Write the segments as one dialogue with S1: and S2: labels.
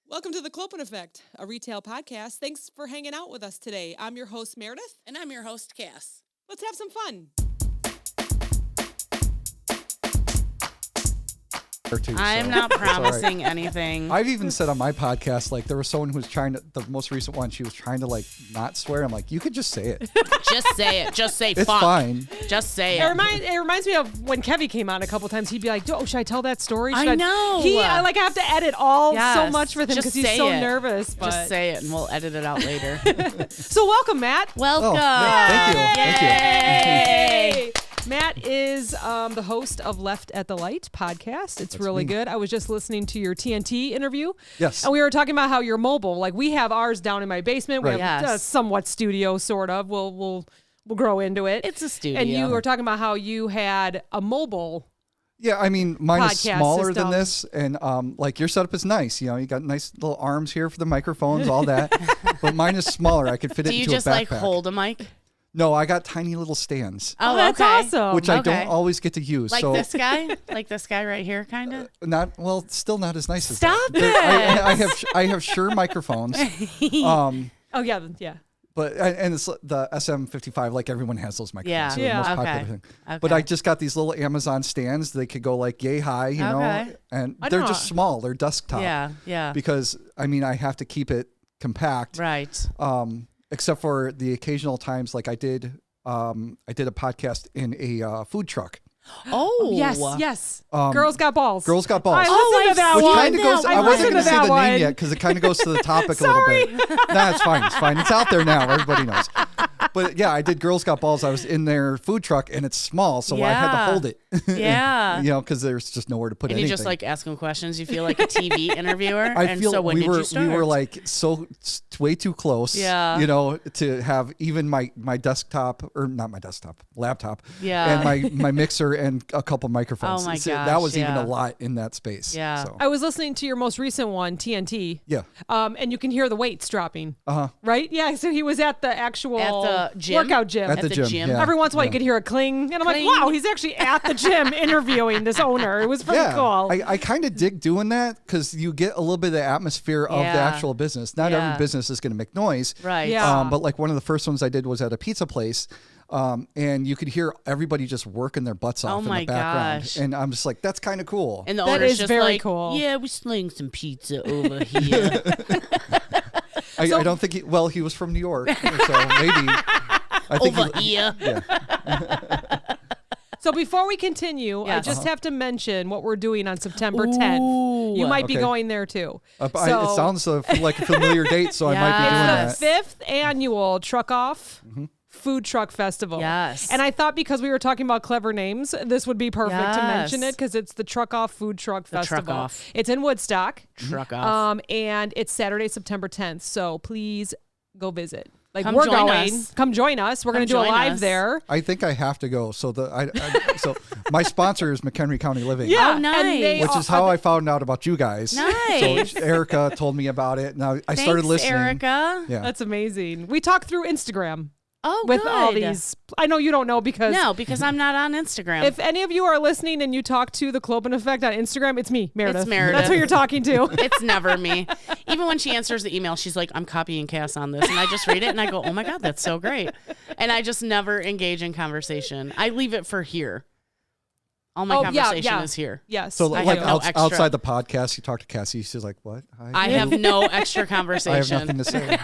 S1: Welcome to The Clopen Effect, a retail podcast. Thanks for hanging out with us today. I'm your host, Meredith.
S2: And I'm your host, Cass.
S1: Let's have some fun.
S2: I'm not promising anything.
S3: I've even said on my podcast, like, there was someone who was trying to, the most recent one, she was trying to, like, not swear. I'm like, you could just say it.
S2: Just say it. Just say
S3: It's
S2: fuck.
S3: fine.
S2: Just say
S1: It
S2: it.
S1: reminds me of when Kevy came on a couple times. He'd be like, "Oh, should I tell that story?"
S2: I know.
S1: I have to edit all
S2: Yes.
S1: so much with him
S2: Just
S1: because he's
S2: say
S1: so
S2: it.
S1: nervous. But
S2: Just say it and we'll edit it out later.
S1: so welcome, Matt.
S2: Welcome.
S3: Thank you.
S1: Yay! Matt is the host of Left at the Light podcast. It's really good. I was just listening to your TNT interview.
S3: Yes.
S1: And we were talking about how you're mobile. Like, we have ours down in my basement.
S3: Right.
S1: We have a somewhat studio, sort of. We'll grow into it.
S2: It's a studio.
S1: And you were talking about how you had a mobile.
S3: Yeah, I mean, mine is
S1: Podcast
S3: smaller
S1: system.
S3: than this, and like your setup is nice. You know, you got nice little arms here for the microphones, all that. But mine is smaller. I could fit it
S2: Do you
S3: into
S2: just
S3: a backpack.
S2: like hold a mic?
S3: No, I got tiny little stands,
S2: Oh,
S1: that's
S2: okay.
S1: awesome.
S3: which I
S2: Okay.
S3: don't always get to use.
S2: Like
S3: so
S2: this guy? Like this guy right here, kind of?
S3: still not as nice as
S2: Stop
S3: that. I have Shure microphones.
S1: Oh, yeah. Yeah.
S3: But and it's the SM55, like everyone has those microphones.
S2: Yeah.
S3: So the most popular
S2: Okay.
S3: thing.
S2: Okay.
S3: But I just got these little Amazon stands. They could go like yay high, you know,
S2: Okay.
S3: and
S1: I
S3: they're
S1: don't
S3: just
S1: know.
S3: small. They're desktop.
S2: Yeah.
S3: Because I mean, I have to keep it compact.
S2: Right.
S3: Except for the occasional times, like I did a podcast in a food truck.
S2: Oh.
S1: Yes. Girls Got Balls.
S3: Girls Got Balls.
S1: I listened to that
S3: Which
S1: one.
S3: kind of goes. I wasn't
S1: listened
S3: going to
S1: to
S3: say
S1: that
S3: the
S1: one.
S3: name yet because it kind of goes to the topic a little bit. Nah, it's fine. It's fine. It's out there now. Everybody knows. But yeah, I did Girls Got Balls. I was in their food truck and it's small, so I had to
S2: Yeah.
S3: hold it.
S2: Yeah.
S3: You know, because there's just nowhere to put
S2: And
S3: anything.
S2: you just like ask him questions. You feel like a TV interviewer.
S3: I
S2: and
S3: feel
S2: so when
S3: we
S2: did
S3: were
S2: you start?
S3: we were like way too close.
S2: Yeah.
S3: You know, to have even my desktop, or not my desktop, laptop.
S2: Yeah.
S3: And my mixer and a couple microphones.
S2: Oh my
S3: So that
S2: gosh,
S3: was even
S2: yeah.
S3: a lot in that space.
S2: Yeah.
S3: So.
S1: I was listening to your most recent one, TNT.
S3: Yeah.
S1: And you can hear the weights dropping.
S3: Uh-huh.
S1: Right? Yeah. So he was at the actual
S2: At the gym?
S1: workout gym.
S3: At the gym. Yeah.
S1: Every once in a while, you could hear a cling, and I'm
S2: Cling.
S1: like, "Wow, he's actually at the gym interviewing this owner." It was pretty
S3: Yeah,
S1: cool.
S3: I kind of dig doing that because you get a little bit of the atmosphere of the
S2: Yeah.
S3: actual business. Not
S2: Yeah.
S3: every business is going to make noise.
S2: Right.
S1: Yeah.
S3: But like one of the first ones I did was at a pizza place. And you could hear everybody just working their butts off
S2: Oh
S3: in
S2: my
S3: the background.
S2: gosh.
S3: And I'm just like, that's kind of cool.
S2: And the
S1: That
S2: owner's
S1: is
S2: just
S1: very
S2: like,
S1: cool.
S2: yeah, we're sling some pizza over here.
S3: I don't think he was from New York. So maybe. I think
S2: over here.
S1: So before we continue, I
S2: Yes.
S1: just have to mention what we're doing on September 10th. You might be
S3: Okay.
S1: going there too.
S3: It sounds like a familiar date, so I might be doing
S1: It's the
S3: that.
S1: 5th annual Truck Off Food Truck Festival.
S2: Yes.
S1: And I thought because we were talking about clever names, this would be perfect to mention
S2: Yes.
S1: it because it's the Truck Off Food Truck Festival.
S2: Truck Off.
S1: It's in Woodstock.
S2: Truck off.
S1: And it's Saturday, September 10th. So please go visit. Like,
S2: Come
S1: we're
S2: join
S1: going.
S2: us.
S1: Come join us. We're going to do a
S2: join
S1: live
S2: us.
S1: there.
S3: I think I have to go. So so my sponsor is McHenry County Living.
S1: Yeah.
S2: Oh, nice.
S1: And they
S3: Which is how I found out about you guys.
S2: Nice.
S3: So Erica told me about it. Now I
S2: Thanks,
S3: started listening.
S2: Erica.
S3: Yeah.
S1: That's amazing. We talk through Instagram
S2: Oh,
S1: with
S2: good.
S1: all these. I know you don't know because
S2: No, because I'm not on Instagram.
S1: if any of you are listening and you talk to the Clopen Effect on Instagram, it's me, Meredith.
S2: It's Meredith.
S1: That's who you're talking to.
S2: It's never me. Even when she answers the email, she's like, I'm copying Cass on this. And I just read it and I go, oh my God, that's so great. And I just never engage in conversation. I leave it for here. All my conversation is here.
S1: Yes.
S3: So
S2: I
S3: like
S2: have no extra.
S3: outside the podcast, you talk to Cassie. She's like, "What? Hi."
S2: I have no extra
S3: I
S2: conversation.
S3: have nothing to say.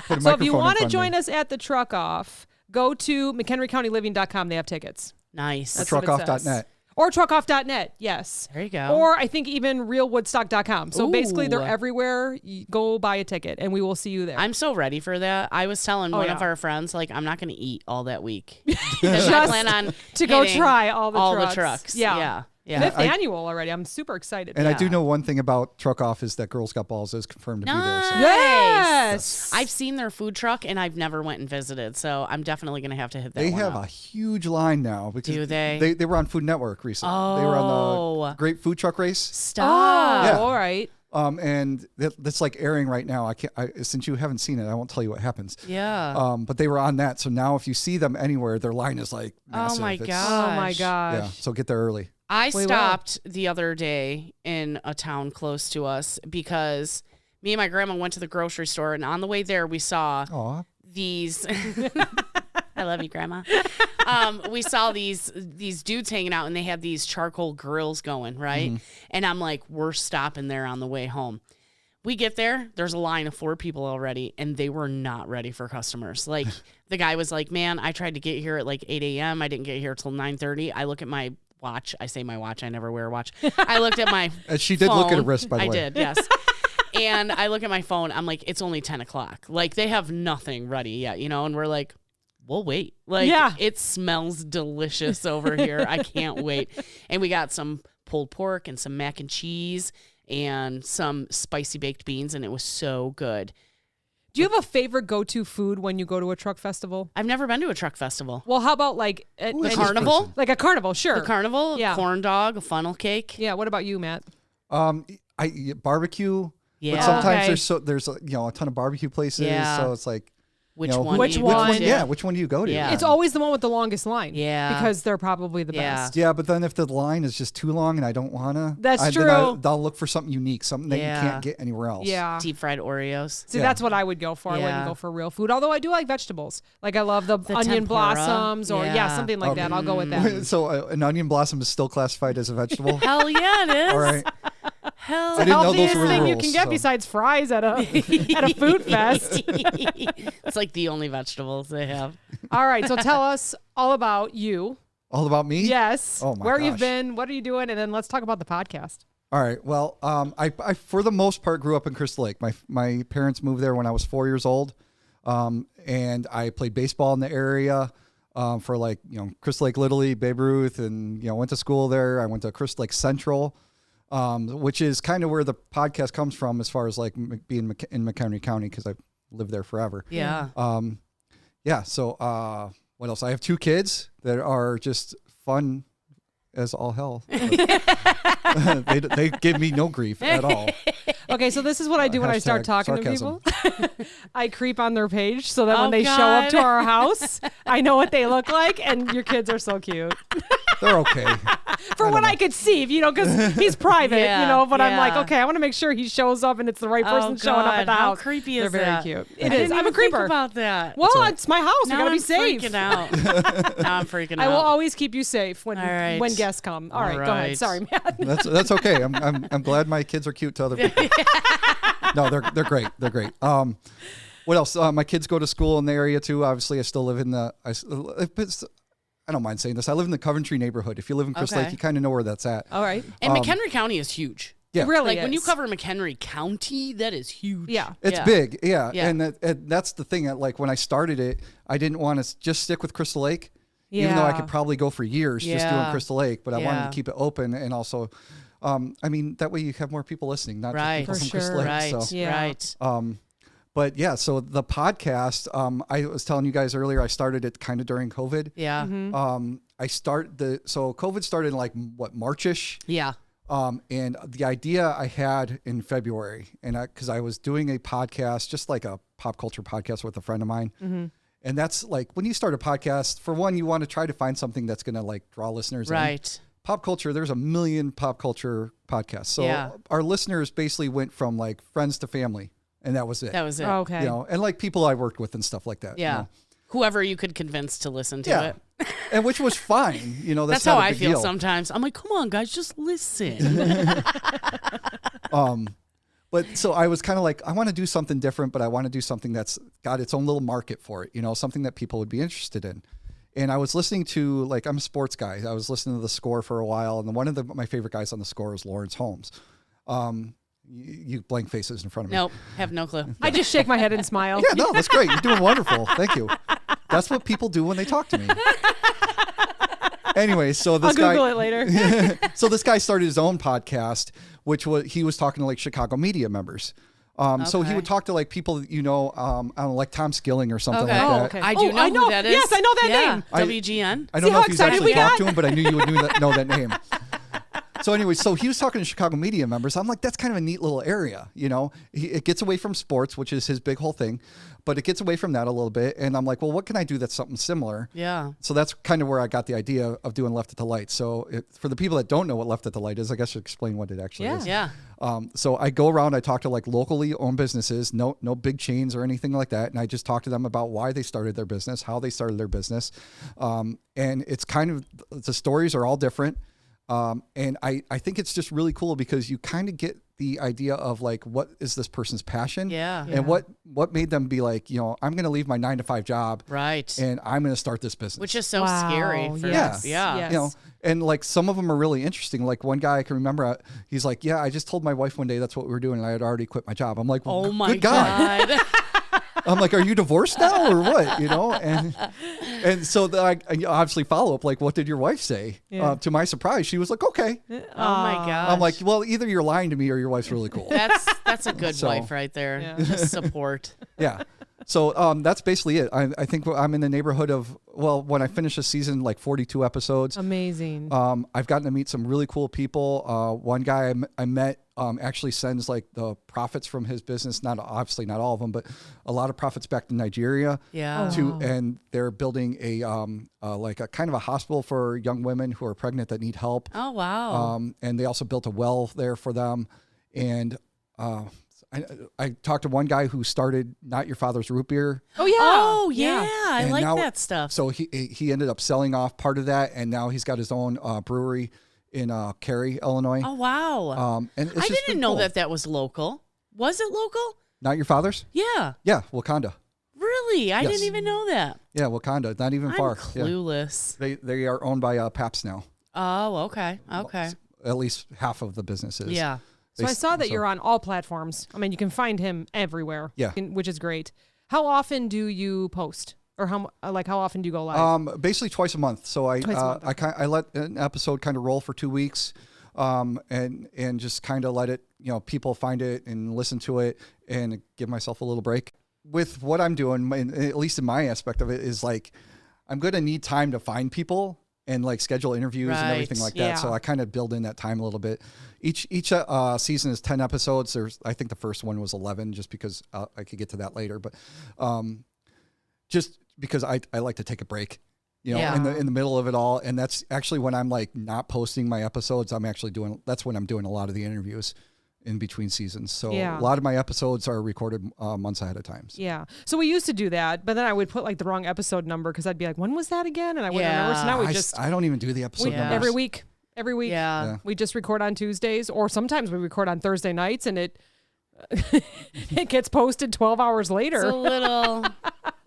S3: Put a
S1: So if you
S3: microphone in
S1: want to
S3: front of
S1: join
S3: me.
S1: us at the Truck Off, go to McHenryCountyLiving.com. They have tickets.
S2: Nice.
S1: That's what it
S3: Truckoff.net.
S1: says. Or truckoff.net, yes.
S2: There you go.
S1: Or I think even realwoodstock.com. So basically they're
S2: Ooh.
S1: everywhere. You go buy a ticket and we will see you there.
S2: I'm so ready for that. I was telling one of
S1: yeah.
S2: our friends, like, I'm not going to eat all that week. Because I
S1: Just
S2: plan on
S1: to go
S2: hitting
S1: try all the trucks.
S2: Yeah.
S1: Yeah.
S2: Yeah.
S1: Fifth
S3: I-
S1: annual already. I'm super excited.
S3: And I do
S2: Yeah.
S3: know one thing about Truck Off is that Girls Got Balls is confirmed to be there. So.
S2: Nice.
S1: Yes.
S2: I've seen their food truck and I've never went and visited, so I'm definitely going to have to hit that
S3: They
S2: one
S3: have
S2: up.
S3: a huge line now because
S2: Do they?
S3: They were on Food Network recently. They were on
S2: Oh.
S3: the Great Food Truck Race.
S2: Stop.
S3: Yeah.
S1: all right.
S3: And that's like airing right now. Since you haven't seen it, I won't tell you what happens.
S2: Yeah.
S3: But they were on that, so now if you see them anywhere, their line is like massive.
S2: Oh my
S3: It's-
S2: god.
S1: Oh my gosh.
S3: Yeah, so get there early.
S2: I
S1: We will.
S2: stopped the other day in a town close to us because me and my grandma went to the grocery store, and on the way there, we saw
S3: Aw.
S2: these. I love you, Grandma. We saw these dudes hanging out, and they had these charcoal grills going, right? And I'm like, we're stopping there on the way home. We get there, there's a line of 4 people already, and they were not ready for customers. Like, the guy was like, man, I tried to get here at like 8 a.m. I didn't get here till 9:30. I look at my watch. I say my watch. I never wear a watch. I looked at my
S3: And she did look at her
S2: phone.
S3: wrist, by the
S2: I
S3: way.
S2: did, yes. And I look at my phone. I'm like, it's only 10 o'clock. Like, they have nothing ready yet, you know? And we're like, we'll wait. Like,
S1: Yeah.
S2: it smells delicious over here. I can't wait. And we got some pulled pork and some mac and cheese and some spicy baked beans, and it was so good.
S1: Do you have a favorite go-to food when you go to a truck festival?
S2: I've never been to a truck festival.
S1: Well, how about like
S3: Who is
S2: The
S3: this
S2: carnival?
S3: person?
S1: like a carnival? Sure.
S2: The carnival,
S1: Yeah.
S2: a corn dog, a funnel cake.
S1: Yeah. What about you, Matt?
S3: Barbecue.
S2: Yeah.
S3: But sometimes
S1: Okay.
S3: there's a ton of barbecue places.
S2: Yeah.
S3: So it's like,
S2: Which
S3: you know,
S2: one?
S1: Which
S2: do you
S1: one?
S2: go to?
S3: Yeah, which one do you go to?
S2: Yeah.
S1: It's always the one with the longest line.
S2: Yeah.
S1: Because they're probably the
S2: Yeah.
S1: best.
S3: Yeah, but then if the line is just too long and I don't wanna,
S1: That's
S3: then
S1: true.
S3: I'll look for something unique, something that
S2: Yeah.
S3: you can't get anywhere else.
S1: Yeah.
S2: Deep fried Oreos.
S1: See,
S3: Yeah.
S1: that's what I would go for. I
S2: Yeah.
S1: wouldn't go for real food. Although I do like vegetables. Like I love the onion
S2: tempura.
S1: blossoms or
S2: Yeah.
S1: something like that. I'll go with that.
S3: So an onion blossom is still classified as a vegetable.
S2: Hell yeah, it is.
S3: All right.
S2: Hell
S3: I didn't know those
S1: Healthiest
S3: were the
S1: thing you
S3: rules,
S1: can get
S3: so.
S1: besides fries at a at a food fest.
S2: It's like the only vegetables they have.
S1: All right, so tell us all about you.
S3: All about me?
S1: Yes.
S3: Oh my
S1: Where you've
S3: gosh.
S1: been, what are you doing, and then let's talk about the podcast.
S3: All right. Well, I for the most part grew up in Crystal Lake. My parents moved there when I was 4 years old, and I played baseball in the area for Crystal Lake Little League, Babe Ruth, and went to school there. I went to Crystal Lake Central, which is kind of where the podcast comes from as far as like being in McHenry County because I've lived there forever.
S2: Yeah.
S3: Yeah. So what else? I have 2 kids that are just fun as all hell. They give me no grief at all.
S1: Okay, so this is what I do when I start talking
S3: sarcasm.
S1: to people. I creep on their page so that
S2: Oh,
S1: when they show up
S2: God.
S1: to our house, I know what they look like, and your kids are so cute.
S3: They're okay.
S1: For what I could see, because he's private,
S2: Yeah,
S1: but I'm like,
S2: yeah.
S1: okay, I want to make sure he shows up and it's the right person showing up at the
S2: How
S1: house.
S2: creepy
S1: They're
S2: is
S1: very
S2: that?
S1: cute.
S2: I
S1: It
S2: didn't
S1: is. I'm
S2: even
S1: a creeper.
S2: Think about that.
S1: Well, it's my house. We
S2: now
S1: gotta
S2: I'm
S1: be safe.
S2: freaking out. Now I'm freaking
S1: I will
S2: out.
S1: always keep you safe when
S2: All right.
S1: when guests come. All right, go ahead.
S2: right.
S1: Sorry, Matt.
S3: That's okay. I'm glad my kids are cute to other people. No, they're great. They're great. What else? My kids go to school in the area too. Obviously, I still live in I don't mind saying this. I live in the Coventry neighborhood. If you live in Crystal
S2: Okay.
S3: Lake, you kind of know where that's at.
S1: All right.
S2: And McHenry County is huge.
S3: Yeah.
S1: It really
S2: Like
S1: is.
S2: when you cover McHenry County, that is huge.
S1: Yeah.
S3: It's
S2: Yeah.
S3: big, yeah.
S2: Yeah.
S3: And that's the thing. Like when I started it, I didn't want to just stick with Crystal Lake, even though I could probably go for years just doing
S2: Yeah.
S3: Crystal Lake. But I wanted
S2: Yeah.
S3: to keep it open, and also, that way you have more people listening, not
S2: Right.
S3: just people
S1: For
S3: from Crystal
S1: sure.
S3: Lake.
S2: Right.
S3: So.
S1: Yeah.
S2: Right.
S3: But yeah, so the podcast, I was telling you guys earlier, I started it kind of during COVID.
S2: Yeah.
S1: Mm-hmm.
S3: So COVID started in like Marchish.
S2: Yeah.
S3: And the idea I had in February, and because I was doing a podcast, just like a pop culture podcast with a friend of mine.
S1: Mm-hmm.
S3: And that's like, when you start a podcast, for one, you want to try to find something that's going to like draw listeners in.
S2: Right.
S3: Pop culture, there's a million pop culture podcasts. So
S2: Yeah.
S3: our listeners basically went from like friends to family, and that was it.
S2: That was it.
S1: Okay.
S3: And like people I worked with and stuff like that.
S2: Yeah. Whoever you could convince to listen to
S3: Yeah.
S2: it.
S3: And which was fine.
S2: That's
S3: not
S2: how
S3: a
S2: I
S3: big
S2: feel
S3: deal.
S2: sometimes. I'm like, come on, guys, just listen.
S3: But so I was kind of like, I want to do something different, but I want to do something that's got its own little market for it, something that people would be interested in. And I was listening to, like, I'm a sports guy. I was listening to The Score for a while. And one of my favorite guys on The Score is Lawrence Holmes. You blank faces in front of me.
S2: Nope. Have no clue.
S1: I just shake my head and smile.
S3: Yeah, no, that's great. You're doing wonderful. Thank you. That's what people do when they talk to me. Anyway, so
S1: I'll
S3: this
S1: Google
S3: guy,
S1: it later.
S3: so this guy started his own podcast, he was talking to like Chicago media members. So he
S2: Okay.
S3: would talk to like people that I don't know, like Tom Skilling or something
S2: Okay.
S3: like that.
S1: Oh, okay.
S2: I do know
S1: I know.
S2: who that is.
S1: Yes, I know that
S2: yeah.
S1: name.
S3: I-
S2: WGN.
S3: I
S1: See
S3: don't know
S1: how
S3: if he's
S1: excited
S3: actually
S1: we got?
S3: talked to him, but I knew you would know that name. So anyway, so he was talking to Chicago media members. I'm like, that's kind of a neat little area, you know. It gets away from sports, which is his big whole thing, but it gets away from that a little bit. And I'm like, well, what can I do that's something similar?
S2: Yeah.
S3: So that's kind of where I got the idea of doing Left at the Light. So for the people that don't know what Left at the Light is, I guess I should explain what it actually is.
S2: Yeah.
S3: So I go around, I talk to like locally owned businesses, no big chains or anything like that. And I just talk to them about why they started their business, how they started their business. And it's kind of, the stories are all different. And I think it's just really cool because you kind of get the idea of like, what is this person's passion?
S2: Yeah.
S3: And what made them be like, you know, I'm going to leave my 9-to-5 job.
S2: Right.
S3: And I'm going to start this business.
S2: Which is so
S1: Wow.
S2: scary. For
S1: Yes.
S2: us. Yeah.
S1: Yes.
S3: You know, and like some of them are really interesting. Like one guy I can remember, he's like, yeah, I just told my wife one day that's what we were doing. And I had already quit my job. I'm like, well,
S2: Oh my
S3: good God.
S2: God.
S3: I'm like, are you divorced now or what? You know? And so I obviously follow up, like, what did your wife say?
S1: Yeah.
S3: To my surprise, she was like, okay.
S2: Oh my God.
S3: I'm like, well, either you're lying to me or your wife's really cool.
S2: That's a good
S3: So-
S2: wife right there.
S1: Yeah.
S2: Just support.
S3: Yeah. So that's basically it. I think I'm in the neighborhood of, well, when I finish a season, like 42 episodes.
S1: Amazing.
S3: I've gotten to meet some really cool people. One guy I met actually sends like the profits from his business, not obviously not all of them, but a lot of profits back to Nigeria.
S2: Yeah.
S1: Oh.
S3: And they're building a like a kind of a hospital for young women who are pregnant that need help.
S2: Oh, wow.
S3: And they also built a well there for them. And I talked to one guy who started Not Your Father's Root Beer.
S1: Oh yeah.
S2: Oh, yeah. I
S3: And
S2: like
S3: now-
S2: that stuff.
S3: So he ended up selling off part of that, and now he's got his own brewery in Cary, Illinois.
S2: Oh, wow.
S3: And it's
S2: I
S3: just
S2: didn't
S3: been
S2: know
S3: cool.
S2: that was local. Was it local?
S3: Not Your Father's?
S2: Yeah.
S3: Yeah, Wakanda.
S2: Really? I
S3: Yes.
S2: didn't even know that.
S3: Yeah, Wakanda. Not even
S2: I'm
S3: far. Yeah.
S2: clueless.
S3: They are owned by Pabst now.
S2: Oh, okay. Okay.
S3: At least half of the businesses.
S2: Yeah.
S1: So I saw that you're on all platforms. I mean, you can find him everywhere.
S3: Yeah.
S1: Which is great. How often do you post, or how often do you go live?
S3: Basically twice a month. So I
S1: Twice a month,
S3: I let an episode kind of roll for 2 weeks, and just kind of let it, you know, people find it and listen to it, and give myself a little break. With what I'm doing, at least in my aspect of it, is like I'm going to need time to find people and like schedule interviews and everything
S2: Right.
S3: like that.
S1: Yeah.
S3: So I kind of build in that time a little bit. Each season is 10 episodes. I think the first one was 11, just because I could get to that later. But just because I like to take a break, you know,
S2: Yeah.
S3: in the middle of it all. And that's actually when I'm like not posting my episodes. That's when I'm doing a lot of the interviews in between seasons. So
S1: Yeah.
S3: a lot of my episodes are recorded months ahead of time.
S1: Yeah. So we used to do that, but then I would put like the wrong episode number because I'd be like, when was that again? And I wouldn't remember. So now we
S3: I don't even do the episode
S2: Yeah.
S3: numbers.
S1: every week. Every week.
S2: Yeah.
S1: We just record on Tuesdays, or sometimes we record on Thursday nights, and it it gets posted 12 hours later.
S2: It's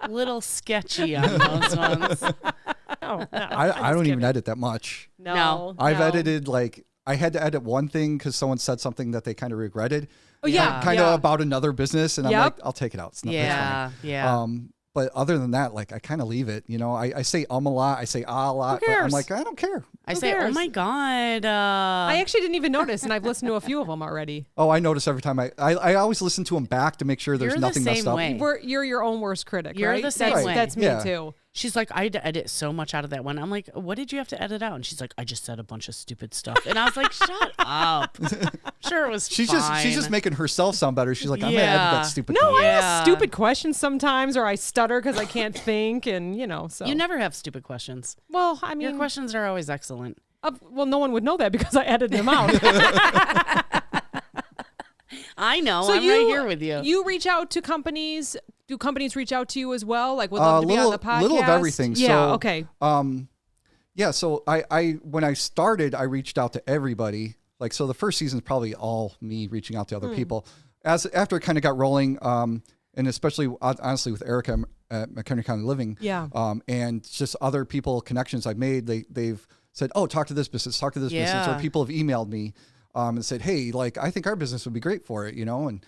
S2: a little sketchy on those ones.
S1: No,
S3: I don't even edit that much.
S1: No.
S3: I've edited like I had to edit one thing because someone said something that they kind of regretted.
S1: Oh yeah.
S3: Kind
S1: yeah.
S3: of about another business, and I'm
S1: Yep.
S3: like, I'll take it out. It's not, it's fine.
S2: Yeah.
S3: But other than that, like I kind of leave it. You know, I say a lot, I say a lot,
S1: Who
S3: but I'm
S1: cares?
S3: like, I don't care.
S2: I
S1: Who
S2: say, oh
S1: cares?
S2: my God.
S1: I actually didn't even notice, and I've listened to a few of them already.
S3: Oh, I notice every time I always listen to them back to make sure there's
S2: You're the
S3: nothing messed
S2: same
S3: up.
S2: way.
S1: You're your own worst critic,
S2: You're
S1: right?
S2: the same
S1: that's,
S2: way.
S1: That's me
S3: Yeah.
S1: too.
S2: She's like, I had to edit so much out of that one. I'm like, what did you have to edit out? And she's like, I just said a bunch of stupid stuff. And I was like, shut up. Sure, it was
S3: She's
S2: fine.
S3: just making herself sound better. She's like, I'm gonna edit
S2: Yeah.
S3: that stupid.
S1: No,
S3: thing.
S1: I ask
S2: Yeah.
S1: stupid questions sometimes, or I stutter because I can't think, and so.
S2: You never have stupid questions.
S1: Well, I mean,
S2: Your questions are always excellent.
S1: well, no one would know that because I edited them out.
S2: I know.
S1: So
S2: I'm right here with you.
S1: You reach out to companies. Do companies reach out to you as well? Like, would love to be on the podcast.
S3: little of everything.
S1: Yeah.
S3: So,
S1: Okay.
S3: Yeah, so I when I started, I reached out to everybody. Like, so the first season is probably all me reaching out to other people. After it kind of got rolling, and especially honestly with Erica at McHenry County Living,
S1: Yeah.
S3: and just other people connections I've made, they've said, oh, talk to this business, business,
S2: Yeah.
S3: or people have emailed me and said, hey, like I think our business would be great for it, and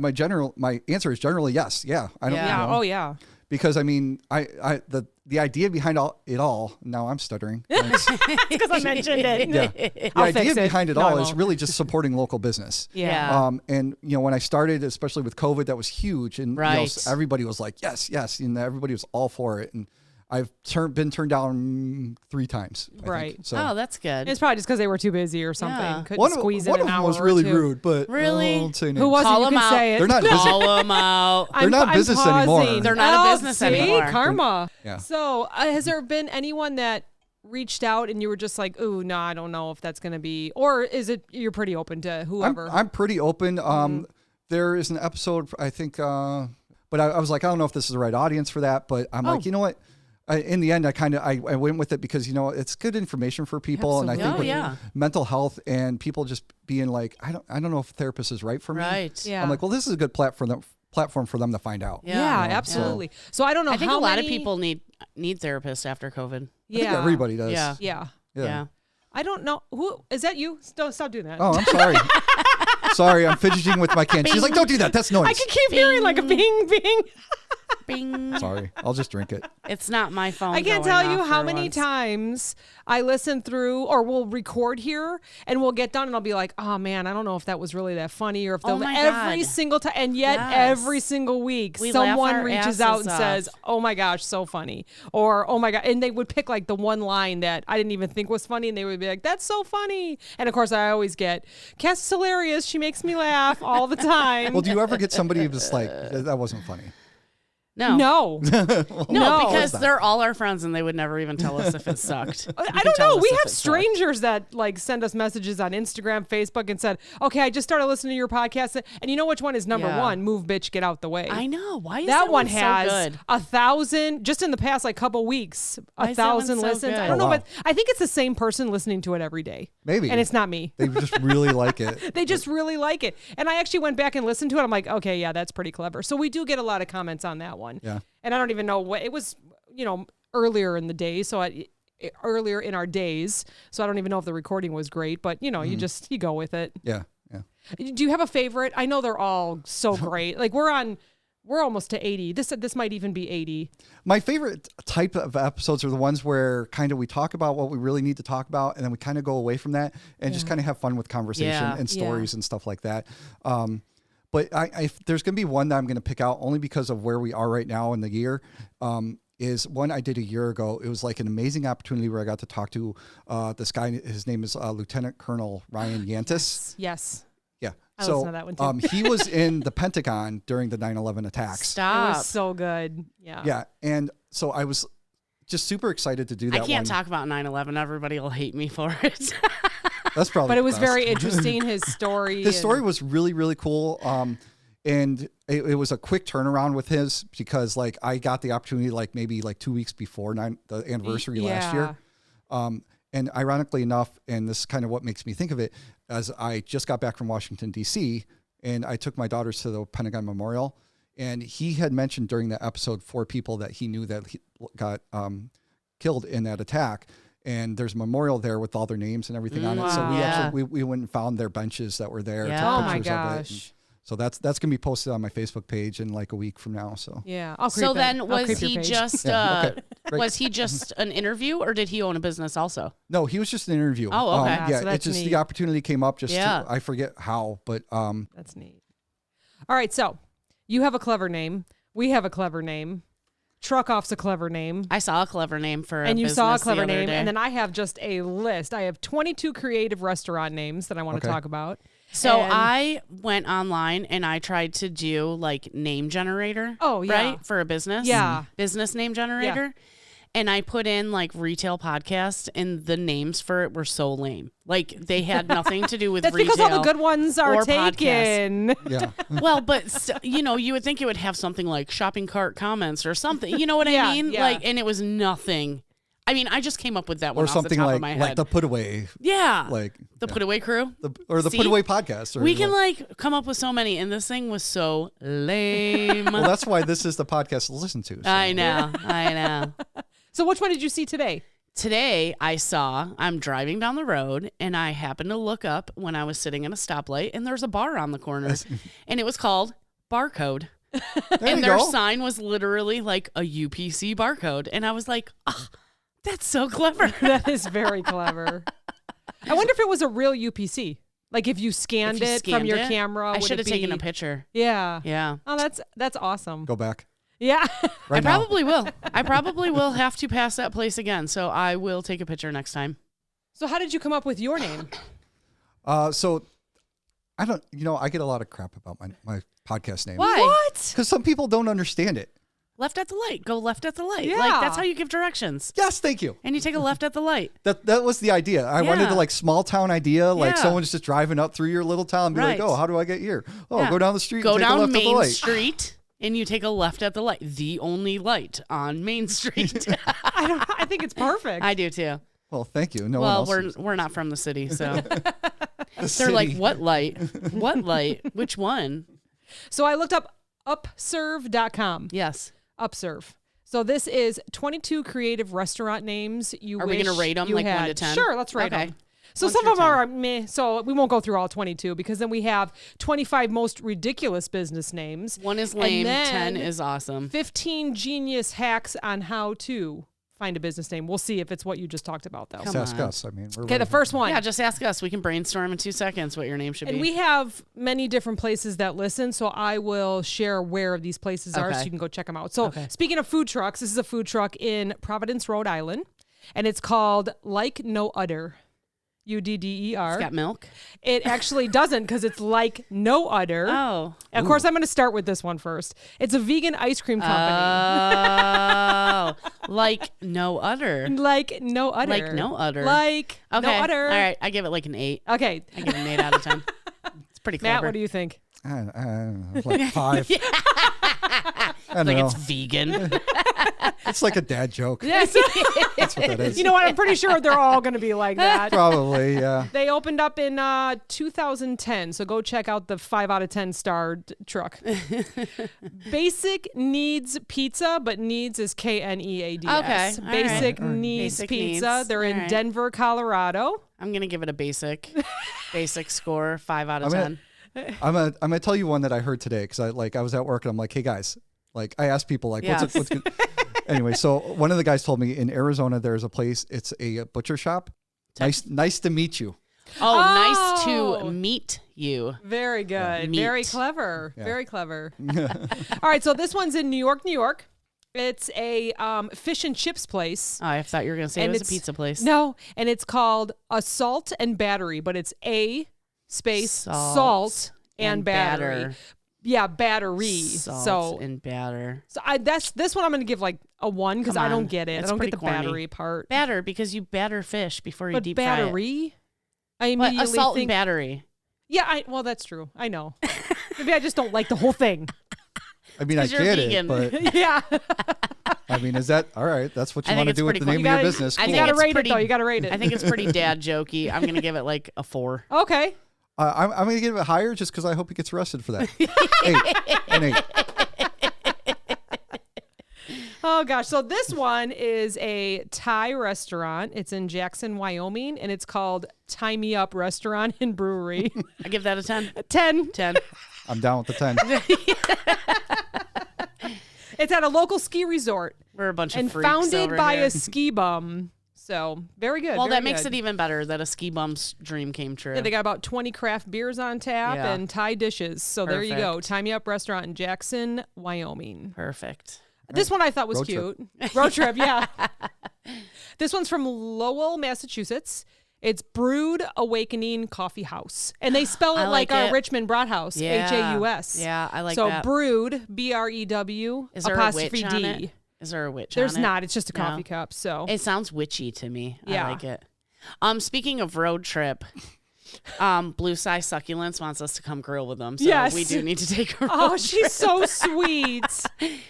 S3: my answer is generally yes, yeah, I don't,
S2: Yeah.
S1: Yeah. Oh yeah.
S3: because I mean, the idea behind it all. Now I'm stuttering.
S1: Because I mentioned it.
S3: Yeah. The
S1: I'll
S3: idea
S1: fix it.
S3: behind it
S1: No, I
S3: all is
S1: won't.
S3: really just supporting local business.
S1: Yeah.
S3: And when I started, especially with COVID, that was huge, and
S2: Right.
S3: everybody was like, yes, and everybody was all for it, and I've been turned down 3 times. I
S1: Right.
S3: think. So
S2: Oh, that's good.
S1: It's probably just because they were too busy or something.
S2: Yeah.
S1: Couldn't squeeze in
S3: one
S1: an
S3: of them
S1: hour
S3: was
S1: or
S3: really
S1: two.
S3: rude, but
S2: Really?
S3: I won't say names.
S1: Who was it?
S2: Call
S1: You
S2: them
S1: can
S2: out.
S1: say it.
S3: They're not busy.
S2: Call them out.
S3: They're not business anymore.
S1: pausing.
S2: They're not a
S1: Oh,
S2: business
S1: see?
S2: anymore.
S1: Karma.
S3: Yeah.
S1: So has there been anyone that reached out and you were just like, ooh, no, I don't know if that's going to be, or is it you're pretty open to whoever?
S3: I'm pretty open. There is an episode, I think, but I was like, I don't know if this is the right audience for that, but I'm like, you know what? In the end, I went with it because, it's good information for people.
S1: Absolutely.
S3: And I think
S2: Oh,
S3: with mental health and people just being like, I don't know if a therapist is right for me.
S2: Right.
S1: Yeah.
S3: I'm like, well, this is a good platform for them to find out.
S1: Yeah,
S2: Yeah.
S1: absolutely. So I don't know
S2: I think
S1: how
S2: a lot of
S1: many-
S2: people need therapists after COVID.
S3: I think everybody does.
S2: Yeah.
S1: Yeah. I don't know. Who is that you? Don't stop doing that.
S3: Oh, I'm sorry. Sorry, I'm fidgeting with my can. She's like, don't do that. That's noise.
S1: I can keep hearing like a bing, bing.
S2: Bing.
S3: Sorry. I'll just drink it.
S2: It's not my phone.
S1: I can't
S2: going
S1: tell you
S2: off
S1: how
S2: for
S1: many
S2: once.
S1: times I listen through or we'll record here and we'll get done and I'll be like, oh man, I don't know if that was really that funny or if
S2: Oh
S1: they'll
S2: my
S1: every
S2: God.
S1: single time. And yet
S2: Yes.
S1: every single week
S2: We laugh
S1: someone
S2: our
S1: reaches out and
S2: asses
S1: says,
S2: off.
S1: oh my gosh, so funny. Or, oh my God. And they would pick like the one line that I didn't even think was funny. And they would be like, that's so funny. And of course I always get, Cass is hilarious. She makes me laugh all the time.
S3: Well, do you ever get somebody who's like, that wasn't funny?
S2: No.
S1: No.
S2: No,
S1: No.
S2: because they're all our friends and they would never even tell us if it sucked.
S1: I don't know. We have strangers that like send us messages on Instagram, Facebook, and said, "Okay, I just started listening to your podcast, and you know which one is number
S2: Yeah.
S1: one? Move, bitch, get out the way."
S2: I know. Why is
S1: that one
S2: so
S1: has
S2: good?
S1: 1,000 just in the past like couple weeks.
S2: Why is that one
S1: 1,000
S2: so
S1: listens.
S2: good?
S1: I don't
S3: Oh,
S1: know,
S3: wow.
S1: but I think it's the same person listening to it every day.
S3: Maybe.
S1: And it's not me.
S3: They just really like it.
S1: They just really like it. And I actually went back and listened to it. I'm like, okay, yeah, that's pretty clever. So we do get a lot of comments on that one.
S3: Yeah.
S1: And I don't even know what it was, earlier in the day. So earlier in our days. So I don't even know if the recording was great, but you go with it.
S3: Yeah. Yeah.
S1: Do you have a favorite? I know they're all so great. Like we're almost to 80. This might even be 80.
S3: My favorite type of episodes are the ones where kind of we talk about what we really need to talk about, and then we kind of go away from that and just kind of have fun with conversation
S2: Yeah.
S3: and stories and stuff like that. But if there's going to be one that I'm going to pick out only because of where we are right now in the year, is one I did a year ago. It was like an amazing opportunity where I got to talk to this guy. His name is Lieutenant Colonel Ryan Yantis.
S1: Yes.
S3: Yeah.
S1: I listened to that one too.
S3: He was in the Pentagon during the 9/11 attacks.
S1: It
S2: Stop.
S1: was so good. Yeah.
S3: Yeah. And so I was just super excited to do that
S2: I can't
S3: one.
S2: talk about 9/11. Everybody will hate me for it.
S3: That's probably
S1: But it was
S3: the best.
S1: very interesting, his story.
S3: His story was really, really cool. And it was a quick turnaround with his because like I got the opportunity like maybe like 2 weeks before the anniversary last year. And ironically enough, and this is kind of what makes me think of it, as I just got back from Washington, D.C., and I took my daughters to the Pentagon Memorial, and he had mentioned during the episode 4 people that he knew that he got killed in that attack. And there's a memorial there with all their names and everything on it. So we
S2: Wow.
S3: actually we went and found their benches that were there.
S2: Yeah.
S3: took
S1: Oh my
S3: pictures of it, and
S1: gosh.
S3: so that's gonna be posted on my Facebook page in like a week from now. So
S1: Yeah. I'll creep
S2: So
S1: it.
S2: then
S1: I'll
S2: was
S1: creep your
S2: he
S1: page.
S2: just
S3: Yeah, okay, great.
S2: was he just an interview or did he own a business also?
S3: no, he was just an interview.
S2: Oh, okay.
S1: Yeah, so
S3: yeah,
S1: that's
S3: it's just
S1: neat.
S3: the opportunity came up. Just
S2: Yeah.
S3: I forget how, but
S1: That's neat. All right. So you have a clever name. We have a clever name. Truck Off's a clever name.
S2: I saw a clever name for
S1: And
S2: a
S1: you saw a
S2: business the
S1: clever
S2: other
S1: name.
S2: day.
S1: And then I have just a list. I have 22 creative restaurant names that I want to
S3: Okay.
S1: talk about.
S2: So
S1: And-
S2: I went online and I tried to do like name generator.
S1: Oh, yeah.
S2: Right? For a business.
S1: Yeah.
S2: Business name generator. And I put in like retail podcast and the names for it were so lame. Like they had nothing to do with
S1: That's
S2: retail.
S1: because all the good ones are
S2: or
S1: taken.
S3: yeah,
S2: Well, but you would think it would have something like shopping cart comments or something. You know what
S1: Yeah,
S2: I mean?
S1: yeah.
S2: Like, and it was nothing. I mean, I just came up with that one
S3: or
S2: off the
S3: something
S2: top
S3: like
S2: of my head.
S3: like the Put Away,
S2: yeah,
S3: like
S2: the
S3: yeah.
S2: Put Away Crew.
S3: or the
S2: See?
S3: Put Away podcast. Or
S2: We can like come up with so many, and this thing was so lame.
S3: well, that's why this is the podcast to listen to. So.
S2: I know.
S1: So which one did you see today?
S2: Today I'm driving down the road and I happened to look up when I was sitting at a stoplight and there's a bar on the corner and it was called Barcode.
S3: There
S2: And
S3: you
S2: their
S3: go.
S2: sign was literally like a UPC barcode. And I was like, that's so clever.
S1: That is very clever. I wonder if it was a real UPC. Like if you scanned
S2: If you
S1: it from
S2: scanned
S1: your
S2: it,
S1: camera.
S2: I
S1: would
S2: should
S1: it
S2: have taken
S1: be-
S2: a picture.
S1: Yeah.
S2: Yeah.
S1: Oh, that's awesome.
S3: Go back.
S1: Yeah.
S3: right
S2: I
S3: now.
S2: probably will. I probably will have to pass that place again. So I will take a picture next time.
S1: So how did you come up with your name?
S3: So I don't, I get a lot of crap about my podcast name.
S2: Why?
S1: What?
S3: Because some people don't understand it.
S2: Left at the light. Go left at the light.
S1: Yeah.
S2: Like, that's how you give directions.
S3: Yes, thank you.
S2: And you take a left at the light.
S3: That was the idea. I wanted
S2: Yeah.
S3: to like small town idea, like
S2: Yeah.
S3: someone's just driving up through your little town and be
S2: Right.
S3: like, oh, how do I get here? Oh,
S2: Yeah.
S3: go down the street
S2: Go
S3: and take a
S2: down
S3: left at the
S2: Main
S3: light.
S2: Street and you take a left at the light. The only light on Main Street.
S1: I think it's perfect.
S2: I do too.
S3: Well, thank you. No
S2: Well,
S3: one else.
S2: we're not from the city, so
S3: The
S2: they're like,
S3: city.
S2: what light? What light? Which one?
S1: So I looked up upserve.com.
S2: Yes.
S1: Upserve. So this is 22 creative restaurant names you
S2: Are we
S1: wish
S2: gonna rate 'em,
S1: you
S2: like 1
S1: had.
S2: to 10?
S1: Sure, let's rate
S2: Okay.
S1: them. So
S2: 1
S1: some
S2: through
S1: of them are meh, so we won't go through all 22 because then we have 25 most ridiculous business names.
S2: 1 is
S1: And
S2: lame,
S1: then
S2: 10 is awesome.
S1: 15 genius hacks on how to find a business name. We'll see if it's what you just talked about, though.
S2: Come
S3: Just ask
S2: on.
S3: us. I mean, we're
S1: Okay, the
S3: ready.
S1: first one.
S2: Yeah, just ask us. We can brainstorm in 2 seconds what your name should
S1: And
S2: be.
S1: we have many different places that listen, so I will share where these places are so
S2: Okay.
S1: you can go check them out. So
S2: Okay.
S1: speaking of food trucks, this is a food truck in Providence, Rhode Island, and it's called Like No Udder. UDDER.
S2: It's got milk.
S1: It actually doesn't because it's like no udder.
S2: Oh.
S1: Of course, I'm going to start with this one first. It's a vegan ice cream company.
S2: Oh. Like no udder.
S1: Like no udder.
S2: Like no udder.
S1: Like
S2: Okay.
S1: no udder.
S2: All right. I give it like an 8.
S1: Okay.
S2: I give it an 8 out of 10. It's pretty clever.
S1: Matt, what do you think?
S3: I don't know, like 5. I don't
S2: Like
S3: know.
S2: it's vegan.
S3: It's like a dad joke.
S1: Yes.
S3: That's what that is.
S1: You know what? I'm pretty sure they're all going to be like that.
S3: Probably, yeah.
S1: They opened up in 2010, so go check out the 5 out of 10 star truck. Basic Needs Pizza, but Needs is KNEADS.
S2: Okay, all
S1: Basic
S3: right.
S1: Needs
S2: Basic
S1: Pizza.
S2: Needs,
S1: They're
S2: all
S1: in
S2: right.
S1: Denver, Colorado.
S2: I'm going to give it a basic score, 5 out of
S3: I'm
S2: 10.
S3: I'm gonna tell you one that I heard today because I was at work and I'm like, hey guys, like I asked people like,
S2: Yes.
S3: what's good? Anyway, so one of the guys told me in Arizona there's a place. It's a butcher shop. Nice to meet you.
S2: Oh, nice
S1: Oh.
S2: to meet you.
S1: Very good.
S2: Meat.
S1: Very clever.
S3: Yeah.
S1: Very clever. All right, so this one's in New York, New York. It's a fish and chips place.
S2: Oh, I thought you were going to say
S1: And
S2: it was a
S1: it's-
S2: pizza place.
S1: No, and it's called Assault and Battery, but it's A space salt and battery. Yeah, battery.
S2: Salt
S1: So
S2: and batter.
S1: this one I'm going to give like a 1 because
S2: Come
S1: I don't
S2: on.
S1: get it.
S2: That's
S1: I don't get
S2: pretty
S1: the
S2: corny.
S1: battery part.
S2: Batter because you batter fish before you
S1: But
S2: deep fry it.
S1: battery? I
S2: But
S1: immediately
S2: assault
S1: think
S2: and battery.
S1: Yeah, well that's true. I know. Maybe I just don't like the whole thing.
S3: I mean, I
S2: 'cause you're
S3: get
S2: vegan.
S3: it, but
S1: Yeah.
S3: I mean, is that all right? That's what you
S2: I think
S3: want to
S2: it's
S3: do with
S2: pretty
S3: the
S2: cool.
S3: name
S1: You
S3: of your
S1: gotta-
S3: business.
S2: I
S1: You
S2: think
S1: got to
S2: it's
S1: rate
S2: pretty-
S1: it though. You got to rate it.
S2: I think it's pretty dad jokey. I'm going to give it like a 4.
S1: Okay.
S3: I'm going to give it higher just because I hope he gets arrested for that. 8. An 8.
S1: Oh gosh. So this one is a Thai restaurant. It's in Jackson, Wyoming, and it's called Tie Me Up Restaurant and Brewery.
S2: I give that a 10.
S1: 10.
S2: 10.
S3: I'm down with the 10.
S1: It's at a local ski resort
S2: We're a bunch
S1: and
S2: of freaks
S1: founded
S2: over
S1: by
S2: here.
S1: a ski bum. So very good.
S2: Well,
S1: very
S2: that makes
S1: good.
S2: it even better that a ski bum's dream came true.
S1: Yeah, they got about 20 craft beers on tap
S2: Yeah.
S1: and Thai dishes. So there you go.
S2: Perfect.
S1: Tie Me Up Restaurant in Jackson, Wyoming.
S2: Perfect.
S1: This one I thought was
S3: Road trip.
S1: cute. Road trip, yeah. This one's from Lowell, Massachusetts. It's Brewed Awakening Coffee House. And they spell it
S2: I like
S1: our
S2: it.
S1: Richmond Broad House,
S2: Yeah.
S1: H-A-U-S.
S2: Yeah, I like
S1: so
S2: that.
S1: Brewed, B-R-E-W,
S2: Is there a
S1: apostrophe
S2: witch on
S1: D.
S2: it? Is there a witch
S1: There's
S2: on it?
S1: not. It's just a
S2: No.
S1: coffee cup. So
S2: It sounds witchy to me.
S1: Yeah.
S2: I like it. Speaking of road trip, Blue Sky Succulents wants us to come grill with them. So
S1: Yes.
S2: we do need to take her.
S1: oh, she's so sweet.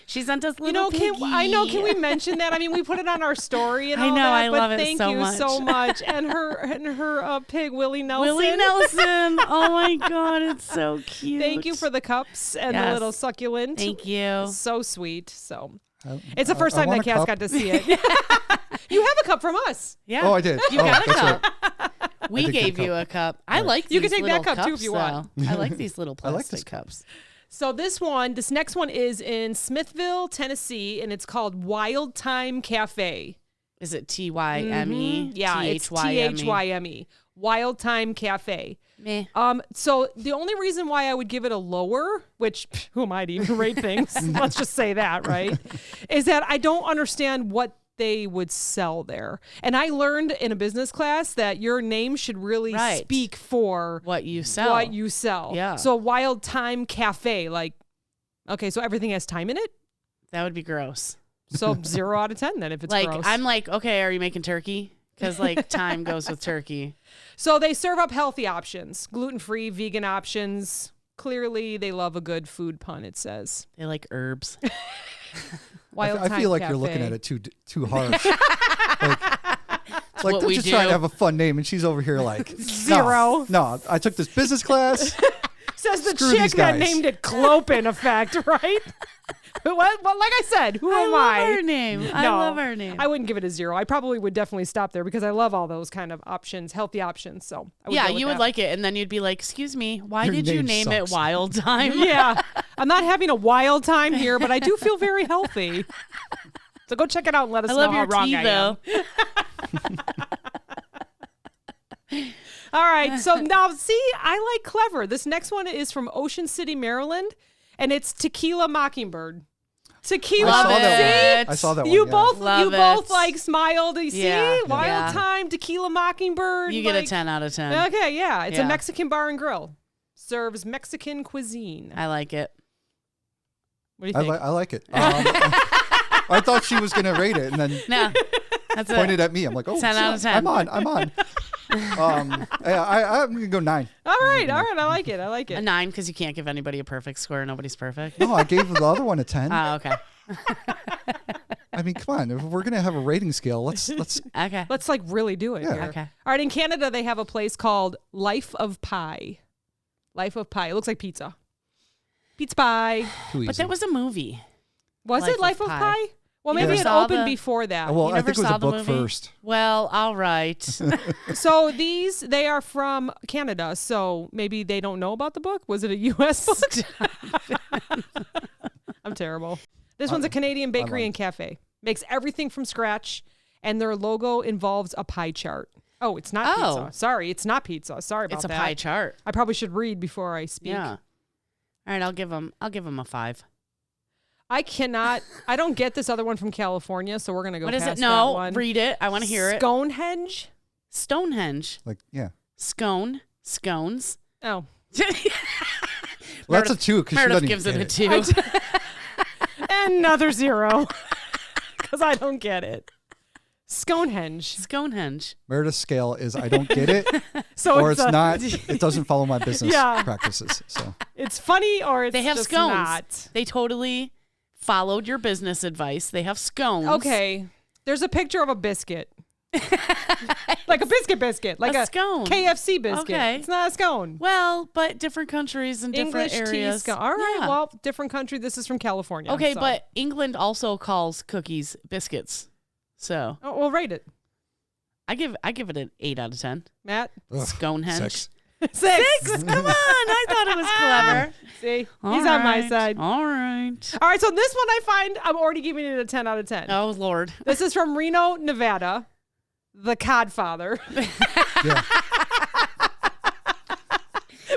S2: She sent us little
S1: You know,
S2: piggy.
S1: can we mention that? I mean, we put it on our story and
S2: I
S1: all
S2: know,
S1: that,
S2: I
S1: but
S2: love it
S1: thank
S2: so
S1: you
S2: much.
S1: so much. And her pig, Willie Nelson.
S2: Willie Nelson. Oh my God, it's so cute.
S1: Thank you for the cups and the
S2: Yes.
S1: little succulent.
S2: Thank you.
S1: So sweet. So
S3: I-
S1: it's the first
S3: I
S1: time that
S3: want a
S1: Cass
S3: cup.
S1: got to see it. You have a cup from us.
S2: Yeah.
S3: Oh, I did.
S2: You got a
S3: that's
S2: cup.
S3: right.
S2: We
S3: did get a
S2: gave you
S3: cup.
S2: a cup. I like
S1: You
S2: these
S1: can take that
S2: little
S1: cup, too, if you want.
S2: though. I like these little
S3: I like
S2: plastic
S3: this
S2: cups.
S1: So this next one is in Smithville, Tennessee, and it's called Wild Time Cafe.
S2: Is it Tyme?
S1: Yeah, it's
S2: Tyme.
S1: Tyme. Wild Time Cafe.
S2: Meh.
S1: So the only reason why I would give it a lower, which who am I to even rate things? Let's just say that, right? Is that I don't understand what they would sell there. And I learned in a business class that your name should really speak for
S2: what you sell.
S1: Yeah. So Wild Time Cafe, like, okay, so everything has time in it?
S2: That would be gross.
S1: So 0 out of 10 then if it's
S2: like,
S1: gross.
S2: I'm like, okay, are you making turkey? Because like time goes with turkey.
S1: So they serve up healthy options, gluten-free, vegan options. Clearly, they love a good food pun, it says.
S2: They like herbs.
S1: Wild
S3: I
S1: Time
S3: feel like
S1: Cafe.
S3: you're looking at it too harsh. like
S2: what
S3: they're
S2: we
S3: just
S2: do.
S3: trying to have a fun name, and she's over here like
S1: 0.
S3: No, I took this business class.
S1: Says the
S3: Screw
S1: chick
S3: these
S1: that
S3: guys.
S1: named it Clope, in effect, right? Well, like I said, who am I?
S2: love our name. I
S1: No,
S2: love our name.
S1: I wouldn't give it a 0. I probably would definitely stop there because I love all those kind of options, healthy options. So I would
S2: Yeah,
S1: go with
S2: you would
S1: that.
S2: like it, and then you'd be like, "Excuse me, why
S3: Your
S2: did you
S3: name
S2: name it
S3: sucks.
S2: Wild Time?"
S1: Yeah, I'm not having a wild time here, but I do feel very healthy. So go check it out and let us
S2: I
S1: know
S2: love
S1: how
S2: your
S1: wrong
S2: tea,
S1: I
S2: though.
S1: am. All right, so now see, I like clever. This next one is from Ocean City, Maryland, and it's Tequila Mockingbird. Tequila.
S2: Love
S3: I saw that
S2: it.
S3: one. I saw that
S1: You
S3: one.
S1: both,
S2: Love
S1: you both
S2: it.
S1: like smiled. You
S2: Yeah,
S1: see, Wild
S2: yeah.
S1: Time, Tequila Mockingbird.
S2: You get a
S1: like-
S2: 10 out of 10.
S1: Okay, yeah, it's a
S2: Yeah.
S1: Mexican bar and grill. Serves Mexican cuisine.
S2: I like it.
S1: What do you think?
S3: I like it. I thought she was gonna rate it, and then
S2: No, that's
S3: pointed
S2: it.
S3: at me. I'm like, oh,
S2: 10 out of 10.
S3: I'm on. I'm gonna go 9.
S1: All right, I like it. I like
S2: A
S1: it.
S2: 9 because you can't give anybody a perfect score. Nobody's perfect.
S3: No, I gave the other one a 10.
S2: Oh, okay.
S3: I mean, come on. If we're gonna have a rating scale, let's
S2: Okay.
S1: Let's like really do it.
S3: Yeah.
S1: Here.
S2: Okay.
S1: All right, in Canada they have a place called Life of Pie. Life of Pie. It looks like pizza. Pizza pie.
S3: too easy.
S2: But that was a movie.
S1: Was
S2: Life
S1: it Life
S2: of
S1: of
S2: Pie.
S1: Pie? Well,
S2: You
S1: maybe
S2: never
S1: it
S2: saw
S1: opened
S2: the-
S1: before that.
S3: well,
S2: You
S3: I
S2: never
S3: think it was
S2: saw
S3: a
S2: the
S3: book
S2: movie?
S3: first.
S2: Well, all right.
S1: So they are from Canada, so maybe they don't know about the book. Was it a U.S. book? I'm terrible. This one's a Canadian bakery and cafe. Makes everything from scratch, and their logo involves a pie chart. Oh, it's not
S2: Oh.
S1: pizza. Sorry, it's not pizza. Sorry about
S2: It's a
S1: that.
S2: pie chart.
S1: I probably should read before I speak.
S2: Yeah. All right, I'll give them a 5.
S1: I don't get this other one from California, so we're going to go
S2: What is
S1: past
S2: it?
S1: that
S2: No,
S1: one.
S2: read it. I want to hear it.
S1: Stonehenge?
S2: Stonehenge.
S3: Like, yeah.
S2: Scone. Scones.
S1: Oh.
S3: Well, that's a 2 because she
S2: Meredith
S3: doesn't
S2: gives
S3: even
S2: it
S3: get
S2: a
S3: it.
S2: 2.
S1: Another 0. Because I don't get it. Stonehenge.
S2: Stonehenge.
S3: Meredith's scale is I don't get it,
S1: So
S3: or it's
S1: a-
S3: not. It doesn't follow my business
S1: Yeah.
S3: practices. So
S1: It's funny or it's
S2: They have
S1: just
S2: scones.
S1: not.
S2: They totally followed your business advice. They have scones.
S1: Okay. There's a picture of a biscuit. Like a biscuit. Like
S2: A
S1: a
S2: scone.
S1: KFC biscuit.
S2: Okay.
S1: It's not a scone.
S2: Well, but different countries and different
S1: English tea
S2: areas.
S1: scone. All right.
S2: Yeah.
S1: Well, different country. This is from California.
S2: Okay,
S1: so.
S2: but England also calls cookies biscuits. So
S1: Oh, we'll rate it.
S2: I give it an 8 out of 10.
S1: Matt?
S3: ugh,
S2: Stonehenge.
S3: 6.
S1: 6.
S2: Come on, I thought it was clever.
S1: See?
S2: All
S1: He's on my
S2: right,
S1: side.
S2: All right.
S1: All right, so this one I find I'm already giving it a 10 out of 10.
S2: Oh Lord.
S1: This is from Reno, Nevada. The Codfather.
S3: Yeah.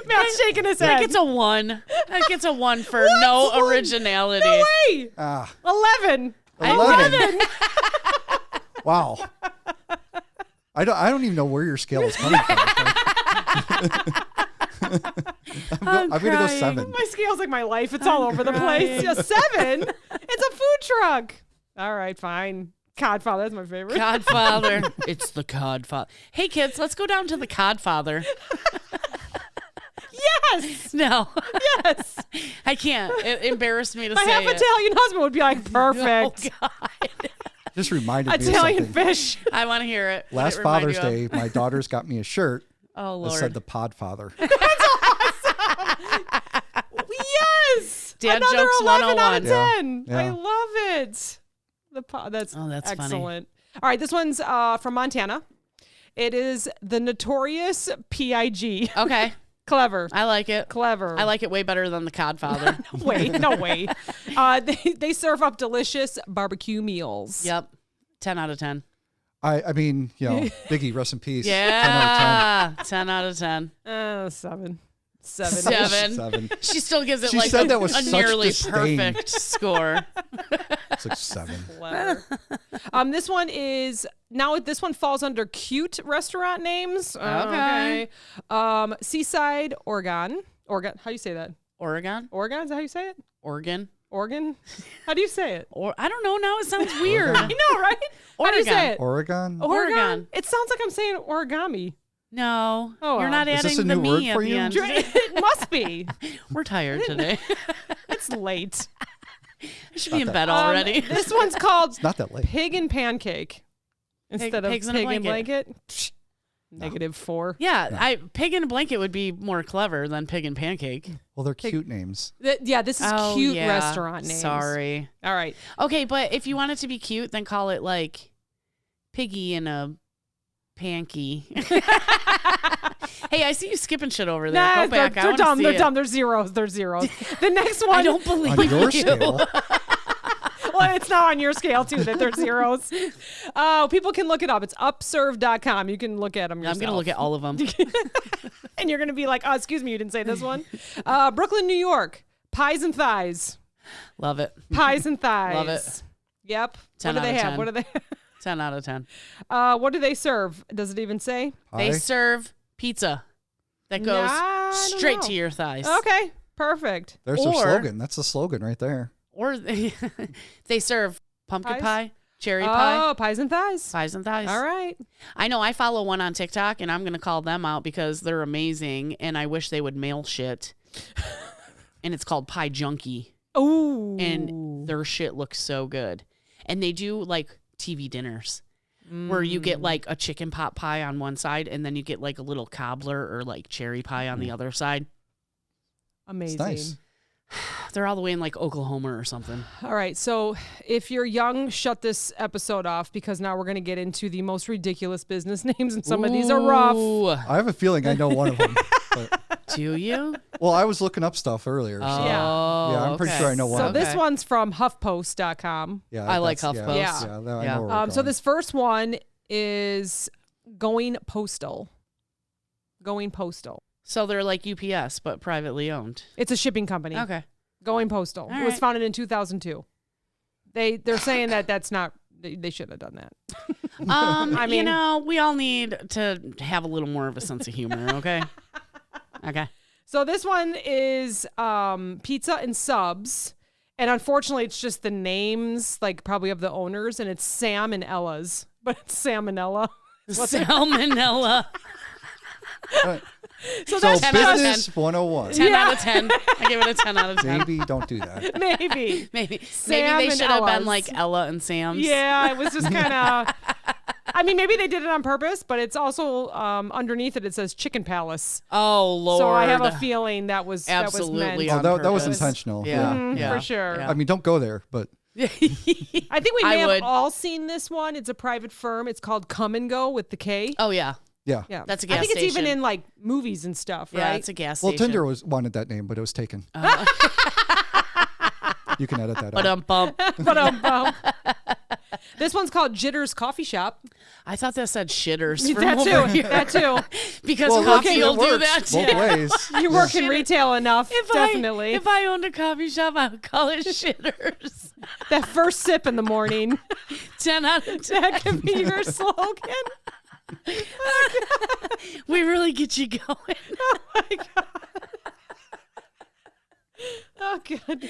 S1: Matt's shaking his
S2: Like
S1: head.
S2: it's a 1. Like it's a 1 for no
S1: One?
S2: originality.
S1: No way.
S3: Ah,
S1: 11.
S3: 11. Wow. I don't even know where your scale is coming from. I'm going to go
S2: crying.
S3: 7.
S1: My scale's like my life. It's all over the place. Yeah, 7? It's a food truck. All right, fine. Codfather, that's my favorite.
S2: Codfather. It's the Codfather. Hey kids, let's go down to the Codfather.
S1: Yes.
S2: No.
S1: Yes.
S2: I can't. It embarrassed me to
S1: My
S2: say
S1: half
S2: it.
S1: Italian husband would be like, perfect.
S2: Oh, God.
S3: Just reminded me of
S1: Italian
S3: something.
S1: fish.
S2: I want to hear it. What
S3: Last
S2: it remind
S3: Father's
S2: you of.
S3: Day, my daughters got me a shirt
S2: Oh
S3: that
S2: Lord.
S3: said the Podfather.
S1: Yes.
S2: Dad
S1: Another
S2: jokes
S1: 11 out of
S2: 101.
S1: 10.
S3: Yeah.
S1: I love it. That's
S2: That's funny.
S1: excellent. All right, this one's from Montana. It is the Notorious P.I.G.
S2: Okay.
S1: Clever.
S2: I like it.
S1: Clever.
S2: I like it way better than the Codfather.
S1: No way. They serve up delicious barbecue meals.
S2: Yep. 10 out of 10.
S3: I mean, Biggie, rest in peace.
S2: 10 out of 10.
S1: 7.
S2: 7. She still gives it
S3: She
S2: like
S3: said
S2: a,
S3: that with
S2: a
S3: such
S2: nearly
S3: disdain.
S2: perfect score.
S3: It's like 7.
S1: Clever. This one is this one falls under cute restaurant names.
S2: Okay.
S1: Seaside, Oregon. Oregon. How do you say that?
S2: Oregon?
S1: Oregon? Is that how you say it?
S2: Oregon?
S1: Oregon? How do you say it?
S2: Or I don't know. Now it sounds weird.
S1: I know, right? How do you say it?
S3: Oregon?
S2: Oregon.
S1: It sounds like I'm saying origami.
S2: No,
S1: Oh,
S2: you're not
S3: Is this
S2: adding
S3: a
S2: the
S3: new word
S2: me at
S3: for
S2: the
S3: you?
S2: end.
S1: It must be.
S2: We're tired today.
S1: It's late.
S2: I should be in bed already.
S1: This one's called
S3: Not that late.
S1: Pig and Pancake instead of
S2: pigs in
S1: Pig
S2: a
S1: and
S2: blanket.
S1: Blanket. Psh, -4.
S2: Yeah, Pig in a Blanket would be more clever than Pig and Pancake.
S3: Well, they're cute names.
S1: This is cute restaurant names.
S2: Sorry.
S1: All right.
S2: Okay, but if you want it to be cute, then call it like Piggy in a Panky. Hey, I see you skipping shit over there.
S1: Nah,
S2: Go back.
S1: they're dumb. They're dumb. They're zeros. They're zeros. The next one.
S2: I don't believe
S3: On your
S2: you.
S3: scale.
S1: Well, it's now on your scale too that they're zeros. People can look it up. It's upserve.com. You can look at them yourself.
S2: I'm going to look at all of them.
S1: And you're going to be like, oh, excuse me, you didn't say this one. Brooklyn, New York. Pies and thighs.
S2: Love it.
S1: Pies and thighs.
S2: Love it.
S1: Yep.
S2: 10
S1: What do
S2: out
S1: they
S2: of
S1: have?
S2: 10.
S1: What do they
S2: 10 out of 10.
S1: What do they serve? Does it even say?
S2: They
S3: Pie?
S2: serve pizza that goes
S1: I don't
S2: straight
S1: know.
S2: to your thighs.
S1: Okay. Perfect.
S3: There's their
S2: Or-
S3: slogan. That's the slogan right there.
S2: Or they serve pumpkin
S1: Pies?
S2: pie, cherry pie,
S1: Oh, pies and thighs.
S2: pies and thighs.
S1: All right.
S2: I know I follow one on TikTok and I'm going to call them out because they're amazing and I wish they would mail shit. And it's called Pie Junkie.
S1: Ooh.
S2: And their shit looks so good. And they do like TV dinners where you get like a chicken pot pie on one side and then you get like a little cobbler or like cherry pie on the other side.
S1: Amazing.
S3: It's nice.
S2: They're all the way in like Oklahoma or something.
S1: All right. So if you're young, shut this episode off because now we're going to get into the most ridiculous business names, and some of these are rough.
S2: Ooh.
S3: I have a feeling I know one of them. But,
S2: Do you?
S3: well, I was looking up stuff earlier. So,
S2: Oh,
S3: yeah, I'm pretty
S2: okay.
S3: sure I know one
S1: So
S3: of
S1: this
S3: them.
S1: one's from HuffPost.com.
S3: Yeah,
S2: I like
S3: that's-
S2: HuffPost.
S3: Yeah,
S1: Yeah.
S3: that I
S2: Yeah.
S3: know where we're
S1: So
S3: going.
S1: this first one is Going Postal. Going Postal.
S2: So they're like UPS, but privately owned.
S1: It's a shipping company.
S2: Okay.
S1: Going Postal.
S2: All
S1: It was
S2: right.
S1: founded in 2002. They're saying that's not. They should have done that.
S2: I
S1: mean-
S2: we all need to have a little more of a sense of humor, okay? Okay.
S1: So this one is Pizza and Subs. And unfortunately, it's just the names, like probably of the owners, and it's Sam and Ella's. But it's salmonella.
S2: Salmonella.
S3: Right.
S1: So
S3: So
S1: that's
S2: 10 out of
S3: business 101.
S2: 10 out of 10. I give it a 10 out of 10.
S3: Maybe don't do that.
S1: maybe.
S2: Maybe
S1: Sam
S2: they
S1: and
S2: should have been
S1: Ella's.
S2: like Ella and Sam's.
S1: Yeah, it was just kind of. I mean, maybe they did it on purpose, but it's also underneath it. It says Chicken Palace.
S2: Oh Lord.
S1: So I have a feeling that was
S2: Absolutely
S1: That was
S2: on
S1: meant.
S3: Oh, that was
S2: purpose.
S3: intentional.
S2: Yeah,
S1: Mhm,
S2: yeah,
S1: for sure.
S2: yeah.
S3: I mean, don't go there, but
S1: I think we
S2: I
S1: may have
S2: would.
S1: all seen this one. It's a private firm. It's called Come and Go with the K.
S2: Oh yeah.
S3: yeah.
S1: Yeah,
S2: That's a
S1: I
S2: gas
S1: think it's even
S2: station.
S1: in like movies and stuff,
S2: Yeah,
S1: right?
S2: it's a gas
S3: Well,
S2: station.
S3: Tinder wanted that name, but it was taken. You can edit that
S2: But
S3: out.
S2: bump.
S1: But this one's called Jitters Coffee Shop.
S2: I thought that said shitters. From
S1: That
S2: over
S1: too.
S2: here.
S1: That too.
S2: Because
S3: Well,
S2: coffee
S3: it
S2: will do
S3: works
S2: that.
S3: both
S2: too.
S3: ways.
S1: You work in retail enough, definitely.
S2: If I owned a coffee shop, I would call it shitters.
S1: That first sip in the morning.
S2: 10 out of 10.
S1: That could be your slogan.
S2: We really get you going.
S1: Oh my god. Oh god.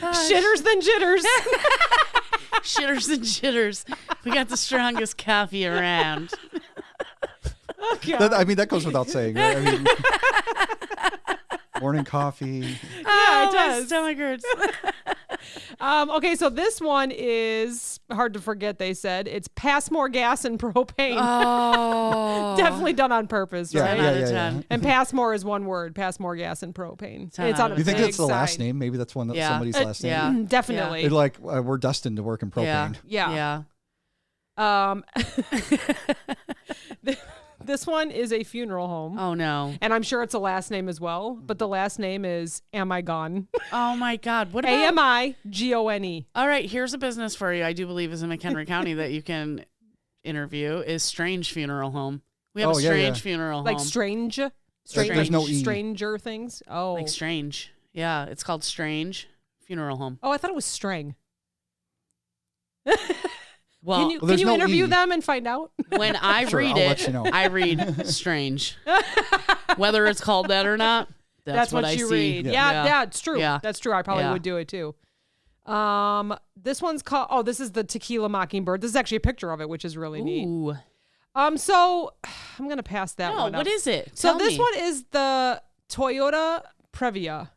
S1: Shitters than jitters.
S2: Shitters and jitters. We got the strongest coffee around.
S1: Oh god.
S3: I mean, that goes without saying, right? I mean, morning coffee.
S1: Yeah, it
S2: My
S1: does.
S2: stomach hurts.
S1: Okay, so this one is hard to forget, they said. It's Pass More Gas and Propane.
S2: Oh.
S1: Definitely done on purpose,
S3: Yeah,
S1: right?
S2: 10
S3: yeah,
S2: out of
S3: yeah,
S2: 10.
S3: yeah.
S1: And Pass More is one word. Pass More Gas and Propane.
S2: 10
S1: It's
S2: out
S1: on a
S2: of
S3: Do you think
S1: big
S3: that's the last
S1: sign.
S3: name? Maybe that's one that
S2: Yeah.
S3: somebody's last name.
S2: Yeah.
S1: Definitely.
S3: It's like we're destined to work in propane.
S2: Yeah. Yeah.
S1: This one is a funeral home.
S2: Oh no.
S1: And I'm sure it's a last name as well, but the last name is Am I Gone?
S2: Oh my God. What about?
S1: AMIGONE.
S2: All right. Here's a business for you. I do believe is in McHenry County that you can interview is strange funeral home. We have
S3: Oh,
S2: a
S3: yeah,
S2: strange
S3: yeah.
S2: funeral
S1: Like
S2: home.
S1: strange,
S3: There's no E.
S1: stranger things. Oh,
S2: Like strange. Yeah, it's called Strange Funeral Home.
S1: oh, I thought it was strang.
S2: Well,
S1: Can you
S3: there's no
S1: interview
S3: E.
S1: them and find out?
S2: when I
S3: Sure,
S2: read
S3: I'll
S2: it,
S3: let you know.
S2: I read strange. Whether it's called that or not, that's what I
S1: you
S2: see.
S1: read. Yeah, it's true.
S2: Yeah.
S1: That's true. I probably
S2: Yeah.
S1: would do it too. This one's called. Oh, this is the Tequila Mockingbird. This is actually a picture of it, which is really neat.
S2: Ooh.
S1: So I'm gonna pass that
S2: No,
S1: one.
S2: what
S1: up.
S2: is it?
S1: So
S2: Tell
S1: this
S2: me.
S1: one is the Toyota Previa,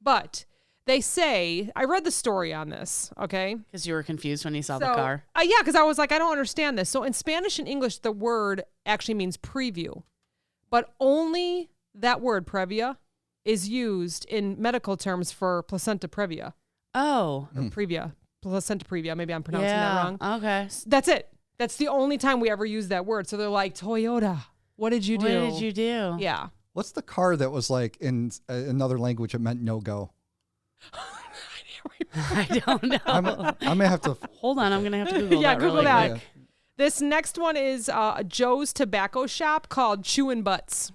S1: but they say I read the story on this. Okay,
S2: Because you were confused when you saw the car.
S1: yeah, because I was like, I don't understand this. So in Spanish and English, the word actually means preview, but only that word Previa is used in medical terms for placenta previa.
S2: Oh.
S1: Or previa, placenta previa. Maybe I'm pronouncing
S2: Yeah.
S1: that wrong.
S2: Okay.
S1: That's it. That's the only time we ever use that word. So they're like, Toyota, what did you do?
S2: What did you do?
S1: Yeah.
S3: What's the car that was like in another language? It meant no go.
S2: I don't know.
S3: I'm gonna have to.
S2: Hold on, I'm gonna have to Google
S1: Yeah,
S2: that.
S1: Google
S2: really
S1: that.
S2: quick.
S1: This next one is Joe's Tobacco Shop called Chewin' Butts.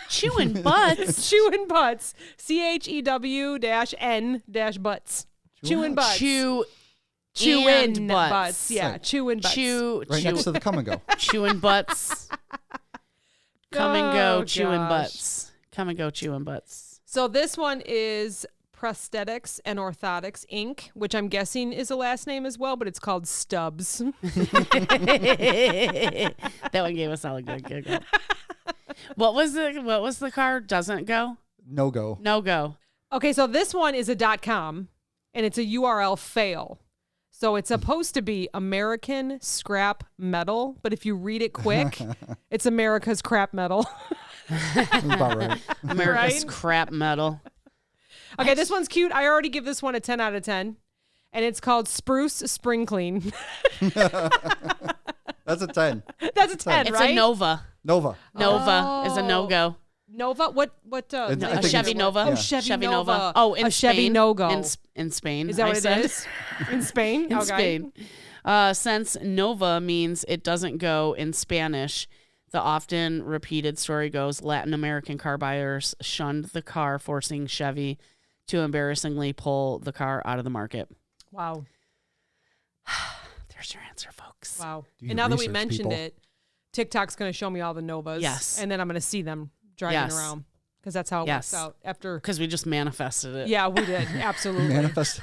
S2: Chewing butts.
S1: Chewin' Butts. CHEW-N-Butts. Chewin' Butts.
S2: Chewing
S1: Chewin'
S2: butts.
S1: Butts. Yeah,
S3: Right.
S1: Chewin' Butts.
S3: Right next to the come and go.
S2: Chewing butts. Come and go,
S1: Oh,
S2: chewing
S1: gosh.
S2: butts. Come and go, chewing butts.
S1: So this one is Prosthetics and Orthotics Inc., which I'm guessing is a last name as well, but it's called Stubbs.
S2: That one gave us all a good giggle. What was the car? Doesn't go?
S3: No go.
S2: No go.
S1: Okay, so this one is a .com, and it's a URL fail. So it's supposed to be American Scrap Metal, but if you read it quick, it's America's Crap Metal.
S3: That's about right.
S2: America's
S1: Right?
S2: crap metal.
S1: Okay, this one's cute. I already give this one a 10 out of 10, and it's called Spruce Spring Clean.
S3: That's a 10.
S1: That's a 10,
S2: It's
S1: right?
S2: a Nova.
S3: Nova.
S2: Nova is a no-go.
S1: Nova? What?
S3: I
S2: A
S3: think
S2: Chevy
S3: it's-
S2: Nova.
S3: yeah.
S1: Oh, Chevy Nova.
S2: Nova. Oh, in
S1: A
S2: Spain.
S1: Chevy no-go.
S2: In Spain.
S1: Is that what
S2: I
S1: it
S2: said.
S1: is? In Spain?
S2: In
S1: Okay.
S2: Spain. Since Nova means it doesn't go in Spanish, the often repeated story goes Latin American car buyers shunned the car, forcing Chevy to embarrassingly pull the car out of the market.
S1: Wow.
S2: There's your answer, folks.
S1: Wow.
S3: Do your
S1: And now that we
S3: research,
S1: mentioned
S3: people.
S1: it, TikTok's going to show me all the Novas.
S2: Yes.
S1: And then I'm going to see them driving
S2: Yes.
S1: around because that's how it
S2: Yes.
S1: works out. After.
S2: Because we just manifested it.
S1: Yeah, we did. Absolutely.
S3: Manifest.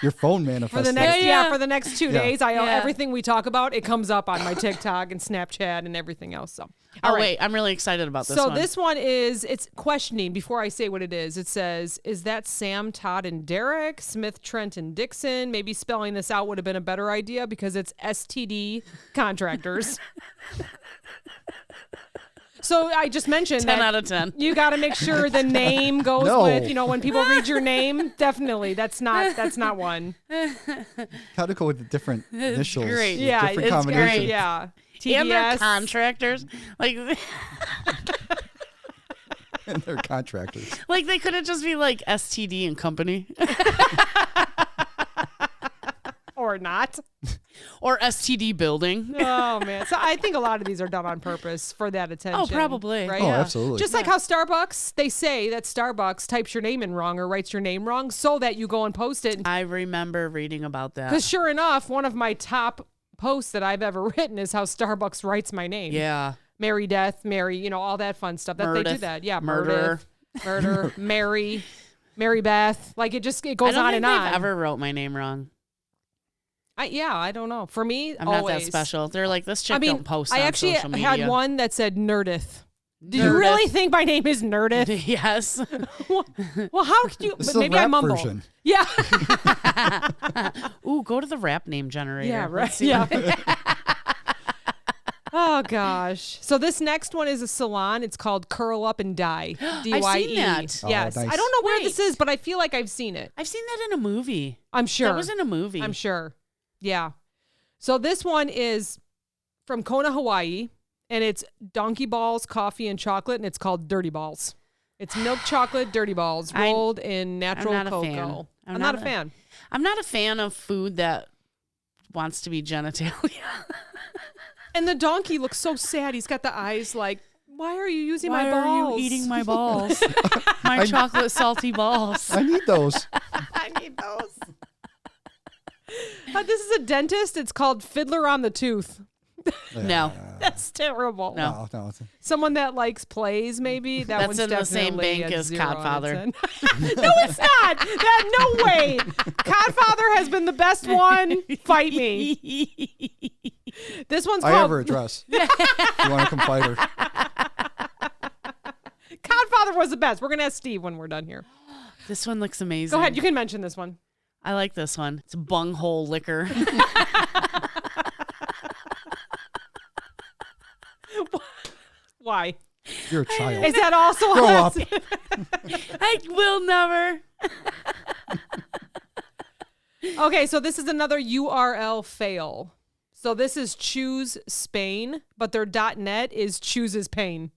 S3: Your phone
S1: For
S3: manifested.
S1: the next,
S2: Yeah.
S1: for the next 2
S3: Yeah.
S1: days,
S2: Yeah.
S1: everything we talk about, it comes up on my TikTok and Snapchat and everything else. So,
S2: Oh,
S1: all right.
S2: wait. I'm really excited about this
S1: So
S2: one.
S1: this one it's questioning before I say what it is. It says, is that Sam, Todd, and Derek? Smith, Trent, and Dixon? Maybe spelling this out would have been a better idea because it's STD contractors. So I just mentioned
S2: 10
S1: that
S2: out of 10.
S1: you got to make sure the name goes
S3: No.
S1: with, when people read your name, definitely that's not one.
S3: How to go with the different initials.
S2: great.
S3: with
S1: Yeah,
S3: different
S1: it's
S3: combinations.
S1: great. Yeah.
S2: And they're
S1: TBS.
S2: contractors. Like,
S3: And they're contractors.
S2: like they couldn't just be like STD and Company
S1: Or not.
S2: or STD Building.
S1: Oh man. So I think a lot of these are done on purpose for that attention.
S2: Oh, probably.
S1: Right?
S3: Oh, absolutely.
S1: Just like how Starbucks, they say that Starbucks types your name in wrong or writes your name wrong so that you go and post it.
S2: I remember reading about that.
S1: Because sure enough, one of my top posts that I've ever written is how Starbucks writes my name.
S2: Yeah.
S1: Mary Death, Mary, all that fun stuff. That they do
S2: Meredith.
S1: that. Yeah.
S2: Murder.
S1: Murder. Mary Beth. Like it goes
S2: I don't
S1: on
S2: think
S1: and on.
S2: they've ever wrote my name wrong.
S1: I don't know. For me,
S2: I'm
S1: always.
S2: not that special. They're like, this chick don't post
S1: I
S2: on
S1: actually
S2: social media.
S1: had one that said Nerdith. Do you
S2: Nerdith.
S1: really think my name is Nerdith?
S2: Yes.
S1: Well, how could you?
S3: This
S1: But
S3: is a
S1: maybe I
S3: rap
S1: mumble.
S3: version.
S1: Yeah.
S2: Ooh, go to the rap name generator.
S1: Yeah.
S2: Let's
S1: Right.
S2: see
S1: Yeah.
S2: what-
S1: Oh gosh. So this next one is a salon. It's called Curl Up and Dye. DYE.
S2: I've seen that.
S3: Oh,
S1: Yes.
S3: nice.
S1: I don't know where this
S2: Wait.
S1: is, but I feel like I've seen it.
S2: I've seen that in a movie.
S1: I'm sure.
S2: That was in a movie.
S1: I'm sure. Yeah. So this one is from Kona, Hawaii, and it's donkey balls, coffee, and chocolate, and it's called Dirty Balls. It's milk chocolate dirty balls rolled in natural
S2: not a
S1: cocoa.
S2: fan.
S1: I'm not a fan.
S2: I'm not a fan of food that wants to be genitalia.
S1: And the donkey looks so sad. He's got the eyes like, why are you using my balls?
S2: Why are you eating my balls? My chocolate salty balls.
S3: I need those.
S1: I need those. This is a dentist. It's called Fiddler on the Tooth.
S2: No.
S1: That's terrible.
S2: No.
S3: No.
S1: Someone that likes plays, maybe.
S2: That's
S1: one's
S2: in the same
S1: definitely
S2: bank
S1: at
S2: as
S1: 0 out of
S2: Codfather.
S1: 10. No, it's not. No way. Codfather has been the best one. Fight me. This one's
S3: I
S1: called
S3: have her address. You want to come fight her?
S1: Codfather was the best. We're going to ask Steve when we're done here.
S2: This one looks amazing.
S1: Go ahead. You can mention this one.
S2: I like this one. It's bunghole liquor.
S1: Why?
S3: You're a child.
S1: Is that also
S3: Grow up.
S2: I will never.
S1: Okay, so this is another URL fail. So this is Choose Spain, but their .net is chooses pain.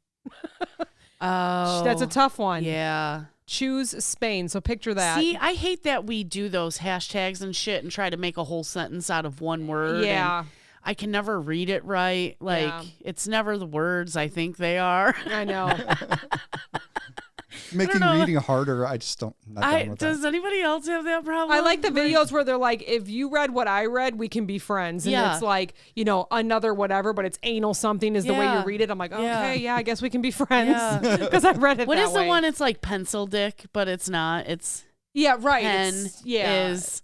S2: Oh.
S1: That's a tough one.
S2: Yeah.
S1: Choose Spain. So picture that.
S2: See, I hate that we do those hashtags and shit and try to make a whole sentence out of one word.
S1: Yeah.
S2: And I can never read it right. Like,
S1: Yeah.
S2: it's never the words I think they are.
S1: I know.
S3: Making
S2: know.
S3: reading harder. I just don't. Not done with
S2: Does anybody else have that problem?
S1: I like the videos where they're like, if you read what I read, we can be friends. And
S2: Yeah.
S1: it's like, another whatever, but it's anal something is the way you
S2: Yeah.
S1: read it. I'm like, okay,
S2: Yeah.
S1: I guess we can be friends.
S2: Yeah.
S1: Because I read it
S2: What
S1: that
S2: is the
S1: way.
S2: one? It's like pencil dick, but it's not. It's
S1: Yeah, right.
S2: pen
S1: Yeah.
S2: is.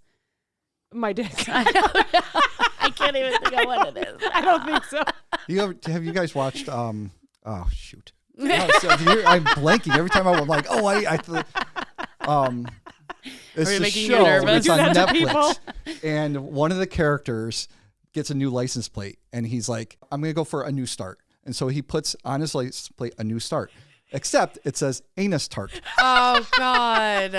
S1: My dick.
S2: I can't even think of what it is.
S1: I don't think so.
S3: Have you guys watched? Oh shoot! I'm blanking every time I'm like, oh, it's
S2: Are you
S3: a
S2: making you
S3: show.
S2: nervous?
S3: It's
S1: You do
S3: on
S1: that to people?
S3: Netflix, and one of the characters gets a new license plate, and he's like, I'm gonna go for a new start, and so he puts on his license plate a new start, except it says anus tart,
S2: Oh God.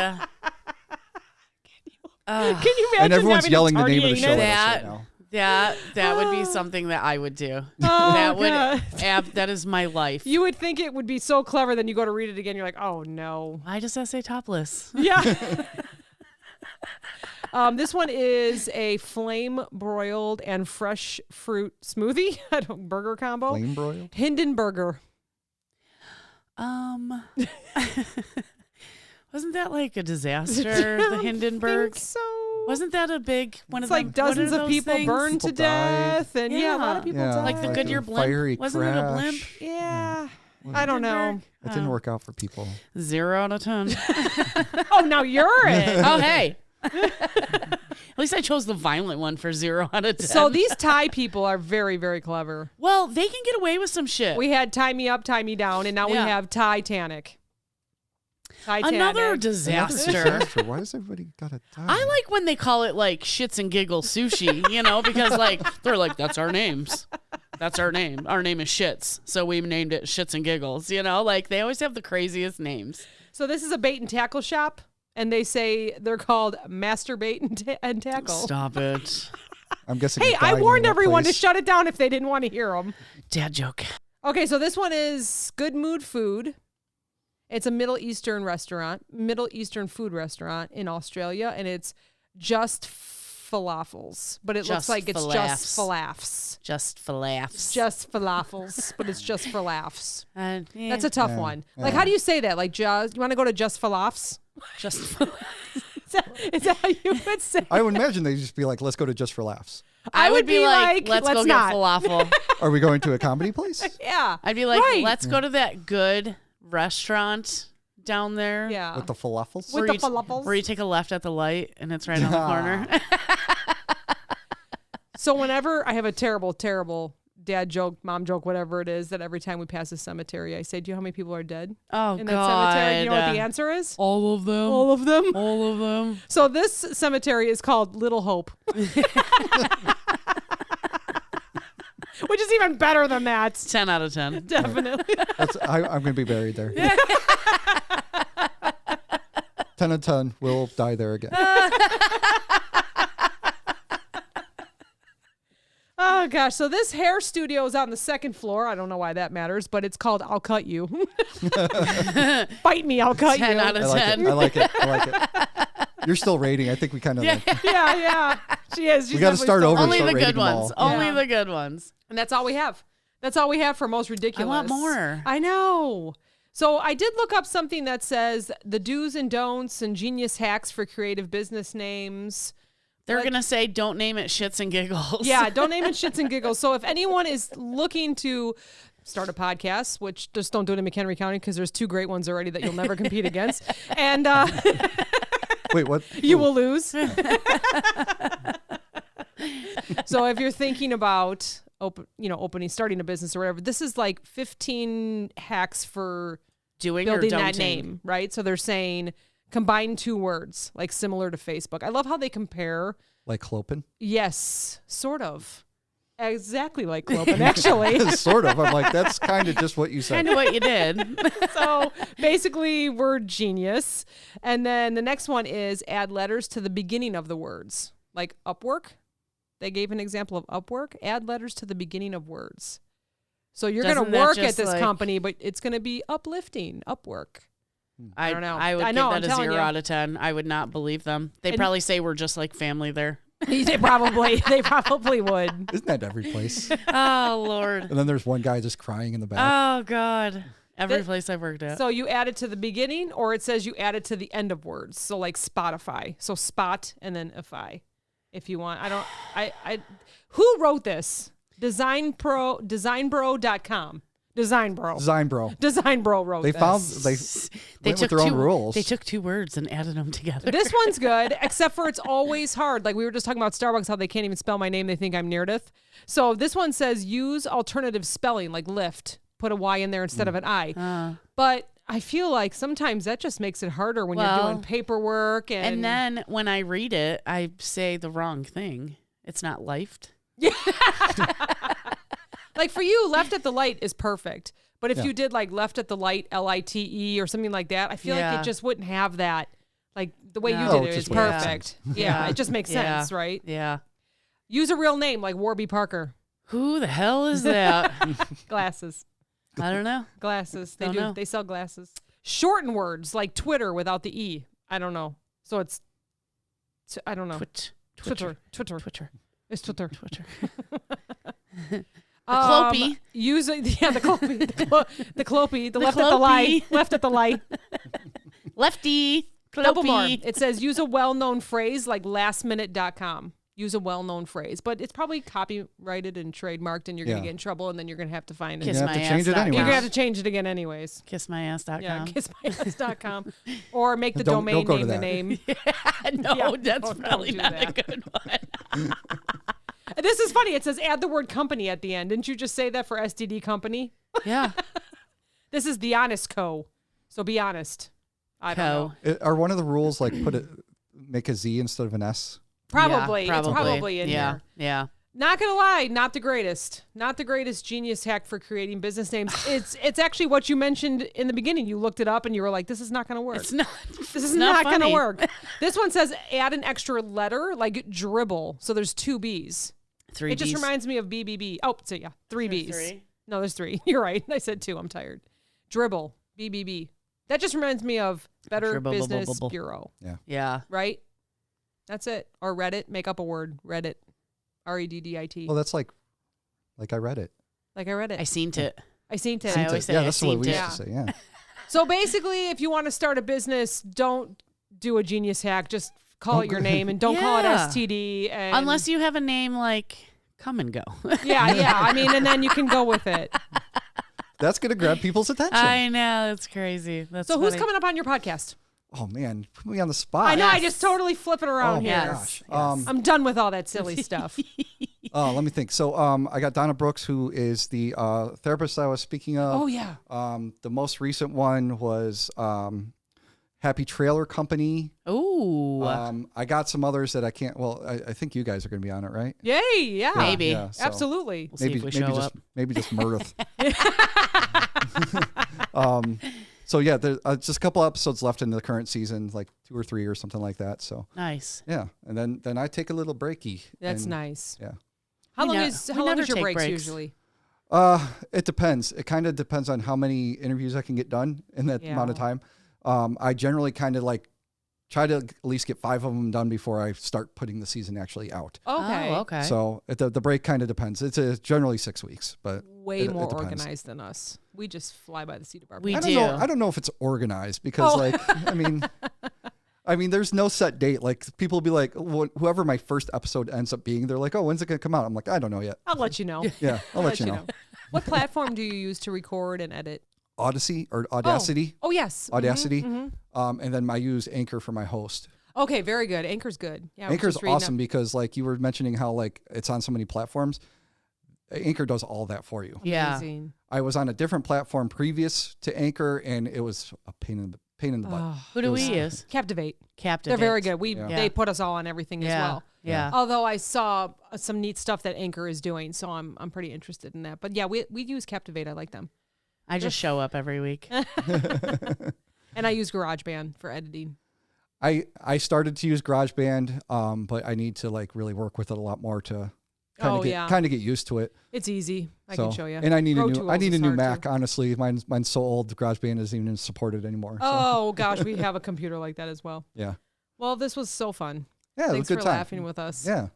S1: Can you imagine
S3: and everyone's
S1: having
S3: yelling
S1: a
S3: the name of the
S1: tardy
S3: show
S1: anus?
S3: at us right now.
S2: That would be something that I would do.
S1: Oh,
S2: That would
S1: God.
S2: that is my life.
S1: You would think it would be so clever, then you go to read it again, you're like, oh no.
S2: I just say topless.
S1: Yeah. This one is a flame broiled and fresh fruit smoothie. Burger combo.
S3: Flame broiled.
S1: Hindenburger.
S2: Wasn't that like a disaster? The Hindenburg.
S1: Think so.
S2: Wasn't that a big one
S1: It's
S2: of
S1: like
S2: them? What are
S1: dozens of
S2: those
S1: people
S2: things?
S1: burned to
S3: People died.
S1: death, and yeah, a lot of people
S3: Yeah,
S1: died.
S2: Like the
S3: Like
S2: Goodyear
S3: a
S2: blimp.
S3: fiery
S2: Wasn't it a blimp?
S3: crash.
S1: Yeah, I don't know.
S2: Hindenburg?
S3: It didn't work out for people.
S2: 0 out of 10.
S1: Oh, now you're it.
S2: Oh hey. At least I chose the violent one for 0 out of 10.
S1: So these Thai people are very, very clever.
S2: well, they can get away with some shit.
S1: We had Tie Me Up, Tie Me Down, and now we
S2: Yeah.
S1: have Titanic.
S2: Another disaster.
S3: Why does everybody gotta die?
S2: I like when they call it like shits and giggles sushi, because like they're like, that's our names. That's our name. Our name is Shits. So we named it Shits and Giggles, like they always have the craziest names.
S1: So this is a bait and tackle shop, and they say they're called Masturbate and Tackle.
S2: Stop it.
S3: I'm guessing.
S1: Hey,
S3: you
S1: I
S3: died in
S1: warned
S3: that
S1: everyone to
S3: place.
S1: shut it down if they didn't want to hear them.
S2: Dad joke.
S1: Okay, so this one is Good Mood Food. It's a Middle Eastern food restaurant in Australia, and it's just falafels, but it looks
S2: Just
S1: like it's just falafels.
S2: Just for laughs.
S1: Just falafels, but it's just for laughs.
S2: And,
S1: That's a tough one. Like,
S3: yeah.
S1: how do you say that? Like, just you want to go to just falafels?
S2: just for
S1: Is that how you would say?
S3: I would imagine they'd just be like, let's go to Just for Laughs.
S2: I would be like, let's go
S1: not.
S2: get falafel.
S3: Are we going to a comedy place?
S1: Yeah.
S2: I'd be like,
S1: Right.
S2: let's go to that good restaurant down there.
S1: Yeah.
S3: With the falafels?
S1: With
S2: Where
S1: the
S2: you,
S1: falafels?
S2: where you take a left at the light and it's right on the corner.
S1: So whenever I have a terrible, terrible dad joke, mom joke, whatever it is, that every time we pass a cemetery, I say, do you know how many people are dead
S2: Oh,
S1: in
S2: God.
S1: that cemetery? Do you know what the answer is?
S2: All of them.
S1: All of them.
S2: All of them.
S1: So this cemetery is called Little Hope. Which is even better than that.
S2: 10 out of 10.
S1: Definitely.
S3: I'm going to be buried there. 10 of 10 will die there again.
S1: Oh, gosh. So this hair studio is on the second floor. I don't know why that matters, but it's called I'll Cut You. Bite me, I'll cut
S2: 10
S1: you.
S2: out of
S3: I like
S2: 10.
S3: it. I like it. I like it. You're still rating. I think we kind of like,
S1: Yeah. She is.
S3: we got to start over. and
S2: Only
S3: start
S2: the
S3: rating
S2: good
S3: them all.
S2: ones. Only the good ones.
S1: And that's all we have. That's all we have for most ridiculous.
S2: I want more.
S1: I know. So I did look up something that says the do's and don'ts and genius hacks for creative business names.
S2: They're going to say, don't name it Shits and Giggles.
S1: Yeah, don't name it Shits and Giggles. So if anyone is looking to start a podcast, which just don't do it in McHenry County because there's 2 great ones already that you'll never compete against. And
S3: Wait, what?
S1: you will lose. So if you're thinking about starting a business or whatever, this is like 15 hacks for
S2: Doing
S1: building
S2: or
S1: that
S2: don'ting.
S1: name, right? So they're saying combine 2 words, like similar to Facebook. I love how they compare.
S3: Like Clopin?
S1: Yes, sort of. Exactly like Clopin, actually.
S3: Sort of. I'm like, that's kind of just what you said.
S2: Kind of what you did.
S1: So basically, we're genius. And then the next one is add letters to the beginning of the words, like Upwork. They gave an example of Upwork. Add letters to the beginning of words. So you're going
S2: Doesn't
S1: to
S2: that
S1: work at
S2: just
S1: this
S2: like-
S1: company, but it's going to be uplifting, Upwork. I don't know.
S2: I would
S1: I
S2: give
S1: know,
S2: that
S1: I'm
S2: a
S1: telling
S2: 0
S1: you.
S2: out of 10. I would not believe them. They
S1: And-
S2: probably say we're just like family there.
S1: They probably would.
S3: Isn't that every place?
S2: Oh, Lord.
S3: And then there's one guy just crying in the back.
S2: Oh, God. Every
S1: That-
S2: place I've worked at.
S1: So you add it to the beginning, or it says you add it to the end of words. So like Spotify. So spot and then ify, if you want. Who wrote this? Designbro.com. Design Bro wrote
S3: They
S1: this.
S3: found they went with their own rules.
S2: They took 2 words and added them together.
S1: This one's good, except for it's always hard. Like we were just talking about Starbucks, how they can't even spell my name. They think I'm Meredith. So this one says use alternative spelling, like lift. Put a Y in there instead of an I. But I feel like sometimes that just makes it harder when you're
S2: Well,
S1: doing paperwork.
S2: And then when I read it, I say the wrong thing. It's not lifed.
S1: like for you, left at the light is perfect. But if
S3: Yeah.
S1: you did like left at the light, LITE or something like that, I feel like
S2: Yeah.
S1: it just wouldn't have that. Like the way
S2: No.
S1: you
S3: Oh,
S1: did
S3: it
S1: it is
S3: just wouldn't make
S1: perfect. Yeah, it just makes
S2: Yeah.
S1: sense, right?
S2: Yeah.
S1: Use a real name like Warby Parker.
S2: Who the hell is that?
S1: Glasses.
S2: I don't know.
S1: Glasses. They
S2: Don't
S1: do.
S2: know.
S1: They sell glasses. Shorten words like Twitter without the E. I don't know. So it's, I don't know. Twitter. It's Twitter.
S2: The Clopey.
S1: Use it. Yeah, the Clopey. The Clopey. The left at the
S2: Clopey.
S1: light. Left at the light.
S2: Lefty.
S1: Couple more.
S2: Clopey.
S1: It says use a well-known phrase like lastminute.com. Use a well-known phrase, but it's probably copyrighted and trademarked, and you're going to
S3: Yeah.
S1: get in trouble, and then you're going to have to find it.
S2: Kiss
S3: You have
S2: my
S3: to change it
S2: ass.com.
S3: anyway.
S1: You're going to have to change it again anyways.
S2: Kissmyass.com.
S1: Yeah, kissmyass.com. Or make the
S3: Don't
S1: domain
S3: go to
S1: name the
S3: that.
S1: name.
S2: No,
S1: Yeah,
S2: that's
S1: don't
S2: probably
S1: do
S2: not a
S1: that.
S2: good one.
S1: This is funny. It says add the word company at the end. Didn't you just say that for STD company?
S2: Yeah.
S1: This is the Honest Co. So be honest. I don't know.
S3: Are one of the rules like make a Z instead of an S?
S1: Probably.
S2: Yeah,
S1: It's probably in
S2: yeah.
S1: here.
S2: Yeah.
S1: Not gonna lie, not the greatest. Not the greatest genius hack for creating business names. It's actually what you mentioned in the beginning. You looked it up and you were like, this is not gonna work.
S2: It's not.
S1: This is not gonna
S2: funny.
S1: work. This one says add an extra letter, like dribble. So there's 2 B's.
S2: 3
S1: It just
S2: Bs.
S1: reminds me of BBB. Oh, so yeah, 3
S2: There's
S1: B's.
S2: 3?
S1: No, there's 3. You're right. I said 2. I'm tired. Dribble. BBB. That just reminds me of Better
S2: Dribble,
S1: Business
S2: bubble, bubble.
S1: Bureau.
S2: Yeah.
S1: Right? That's it. Or Reddit. Make up a word. Reddit. REDDIT.
S3: Well, that's like I read it.
S1: Like I read it.
S2: I seen it.
S1: I seen it.
S2: I always say
S3: yeah,
S2: I
S3: that's the way
S2: seen
S3: we
S2: it.
S3: used to say. Yeah.
S1: So basically, if you want to start a business, don't do a genius hack. Just call it your name and don't call it
S2: Yeah.
S1: STD. And
S2: Unless you have a name like Come and Go.
S1: yeah. I mean, and then you can go with it.
S3: That's gonna grab people's attention.
S2: I know. That's crazy. That's
S1: So who's
S2: funny.
S1: coming up on your podcast?
S3: Oh man, put me on the spot.
S1: I know. I
S2: Yes.
S1: just totally flip it around
S3: Oh
S1: here.
S3: my
S2: Yes.
S3: gosh.
S1: I'm done with all that silly stuff.
S3: Let me think. So I got Donna Brooks, who is the therapist I was speaking of.
S1: Oh yeah.
S3: The most recent one was Happy Trailer Company.
S2: Ooh.
S3: I got some others that I can't. Well, I think you guys are going to be on it, right?
S1: Yay! Yeah.
S2: Maybe.
S3: Yeah, so
S1: Absolutely.
S2: We'll see if we show
S3: just,
S2: up.
S3: Maybe just Meredith. So yeah, there's just a couple episodes left in the current season, like 2 or 3 or something like that. So
S2: Nice.
S3: yeah, and then I take a little breaky.
S1: That's
S3: and,
S1: nice.
S3: Yeah.
S1: How
S2: We
S1: long
S2: ne-
S1: is
S2: we
S1: how long
S2: never
S1: is your
S2: take
S1: breaks
S2: breaks.
S1: usually?
S3: It depends. It kind of depends on how many interviews I can get done in that amount of
S1: Yeah.
S3: time. I generally kind of like try to at least get 5 of them done before I start putting the season actually out.
S1: Okay.
S2: Oh, okay.
S3: So the break kind of depends. It's generally 6 weeks, but
S1: Way more
S3: it depends.
S1: organized than us. We just fly by the seat of our
S2: We
S1: pants.
S2: do.
S3: I don't know if it's organized because like I mean, there's no set date. Like people will be like, whoever my first episode ends up being, they're like, oh, when's it gonna come out? I'm like, I don't know yet.
S1: I'll let you know.
S3: Yeah, I'll let you know.
S1: What platform do you use to record and edit?
S3: Audacity or Audacity.
S1: Oh yes.
S3: Audacity.
S1: Mm-hmm.
S3: And then I use Anchor for my host.
S1: Okay, very good. Anchor's good. Yeah, I was
S3: Anchor's
S1: just reading
S3: awesome
S1: that.
S3: because like you were mentioning how like it's on so many platforms. Anchor does all that for you.
S2: Yeah.
S1: Amazing.
S3: I was on a different platform previous to Anchor, and it was a pain in the butt.
S1: Oh,
S2: Who do we use?
S1: Captivate.
S2: Captivate.
S1: They're very good.
S2: Yeah.
S1: They put us all on everything as well.
S2: Yeah.
S1: Although I saw some neat stuff that Anchor is doing, so I'm pretty interested in that. But yeah, we use Captivate. I like them.
S2: I just show up every week.
S1: And I use GarageBand for editing.
S3: I started to use GarageBand, but I need to like really work with it a lot more to kind of get used to it.
S1: It's easy. I can show you.
S3: And I need
S1: Pro
S3: a new
S1: Tools is hard,
S3: Mac.
S1: too.
S3: Honestly, mine's so old. GarageBand isn't even supported anymore. So.
S1: Oh gosh, we have a computer like that as well.
S3: Yeah.
S1: Well, this was so fun.
S3: Yeah,
S1: Thanks
S3: it was a good
S1: for
S3: time.
S1: laughing with us.
S3: Yeah.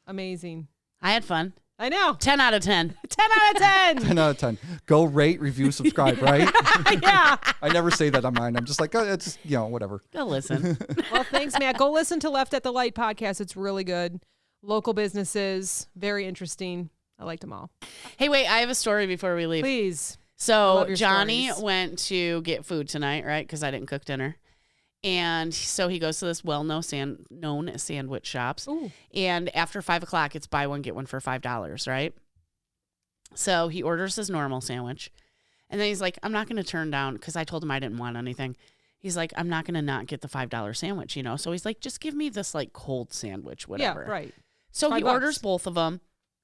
S1: Amazing.
S2: I had fun.
S1: I know.
S2: 10 out of 10.
S1: 10 out of 10.
S3: 10 out of 10. Go rate, review, subscribe, right?
S1: Yeah.
S3: I never say that on mine. I'm just like, oh, it's, whatever.
S2: Go listen.
S1: Well, thanks, Matt. Go listen to Left at the Light podcast. It's really good. Local businesses, very interesting. I liked them all.
S2: Hey, wait, I have a story before we leave.
S1: Please. I
S2: So
S1: love your
S2: Johnny
S1: stories.
S2: went to get food tonight, right? Because I didn't cook dinner. And so he goes to this known sandwich shops.
S1: Ooh.
S2: And after 5 o'clock, it's buy one, get one for $5, right? So he orders his normal sandwich. And then he's like, I'm not going to turn down, because I told him I didn't want anything. He's like, I'm not going to not get the $5 sandwich, So he's like, just give me this like cold sandwich, whatever.
S1: Yeah, right.
S2: So he
S1: $5.
S2: orders both of them.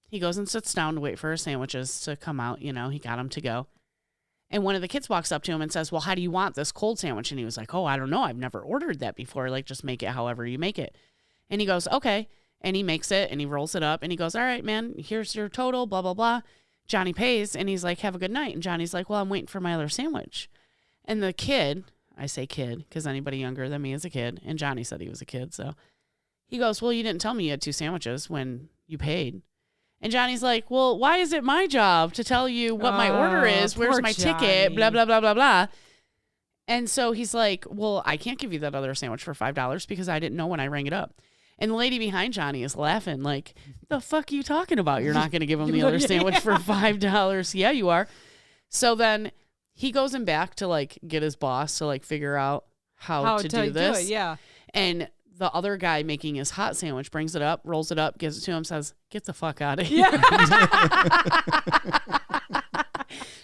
S2: He goes and sits down to wait for his sandwiches to come out. He got them to go. And one of the kids walks up to him and says, well, how do you want this cold sandwich? And he was like, oh, I don't know. I've never ordered that before. Like, just make it however you make it. And he goes, okay. And he makes it and he rolls it up and he goes, all right, man, here's your total, blah, blah, blah. Johnny pays and he's like, have a good night. And Johnny's like, well, I'm waiting for my other sandwich. And the kid, I say kid because anybody younger than me is a kid. And Johnny said he was a kid. So he goes, well, you didn't tell me you had 2 sandwiches when you paid. And Johnny's like, well, why is it my job to tell you what my order is? Where's
S1: poor
S2: my
S1: Johnny.
S2: ticket? Blah, blah, blah, blah, blah. And so he's like, well, I can't give you that other sandwich for $5 because I didn't know when I rang it up. And the lady behind Johnny is laughing like, the fuck are you talking about? You're not going to give him the other sandwich for $5. Yeah, you are. So then he goes in back to like get his boss to like figure out how to do this.
S1: Do it, yeah.
S2: And the other guy making his hot sandwich brings it up, rolls it up, gives it to him, says, get the fuck out of here.
S1: Yeah.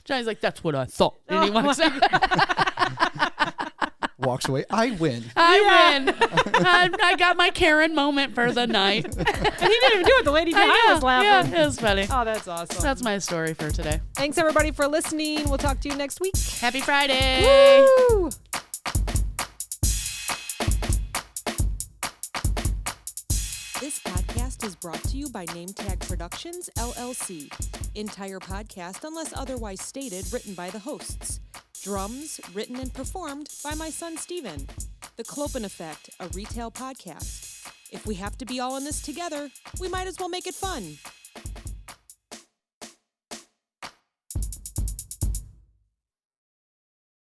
S2: Johnny's like, that's what I thought. And he walks out.
S3: Walks away. I win.
S2: I win. I got my Karen moment for the night.
S1: And he didn't even do it. The lady behind was laughing.
S2: Yeah, it was funny.
S1: Oh, that's awesome.
S2: That's my story for today.
S1: Thanks, everybody, for listening. We'll talk to you next week.
S2: Happy Friday.
S1: Woo! This podcast is brought to you by NameTag Productions, LLC. Entire podcast, unless otherwise stated, written by the hosts. Drums, written and performed by my son, Steven. The Clopen Effect, a retail podcast. If we have to be all in this together, we might as well make it fun.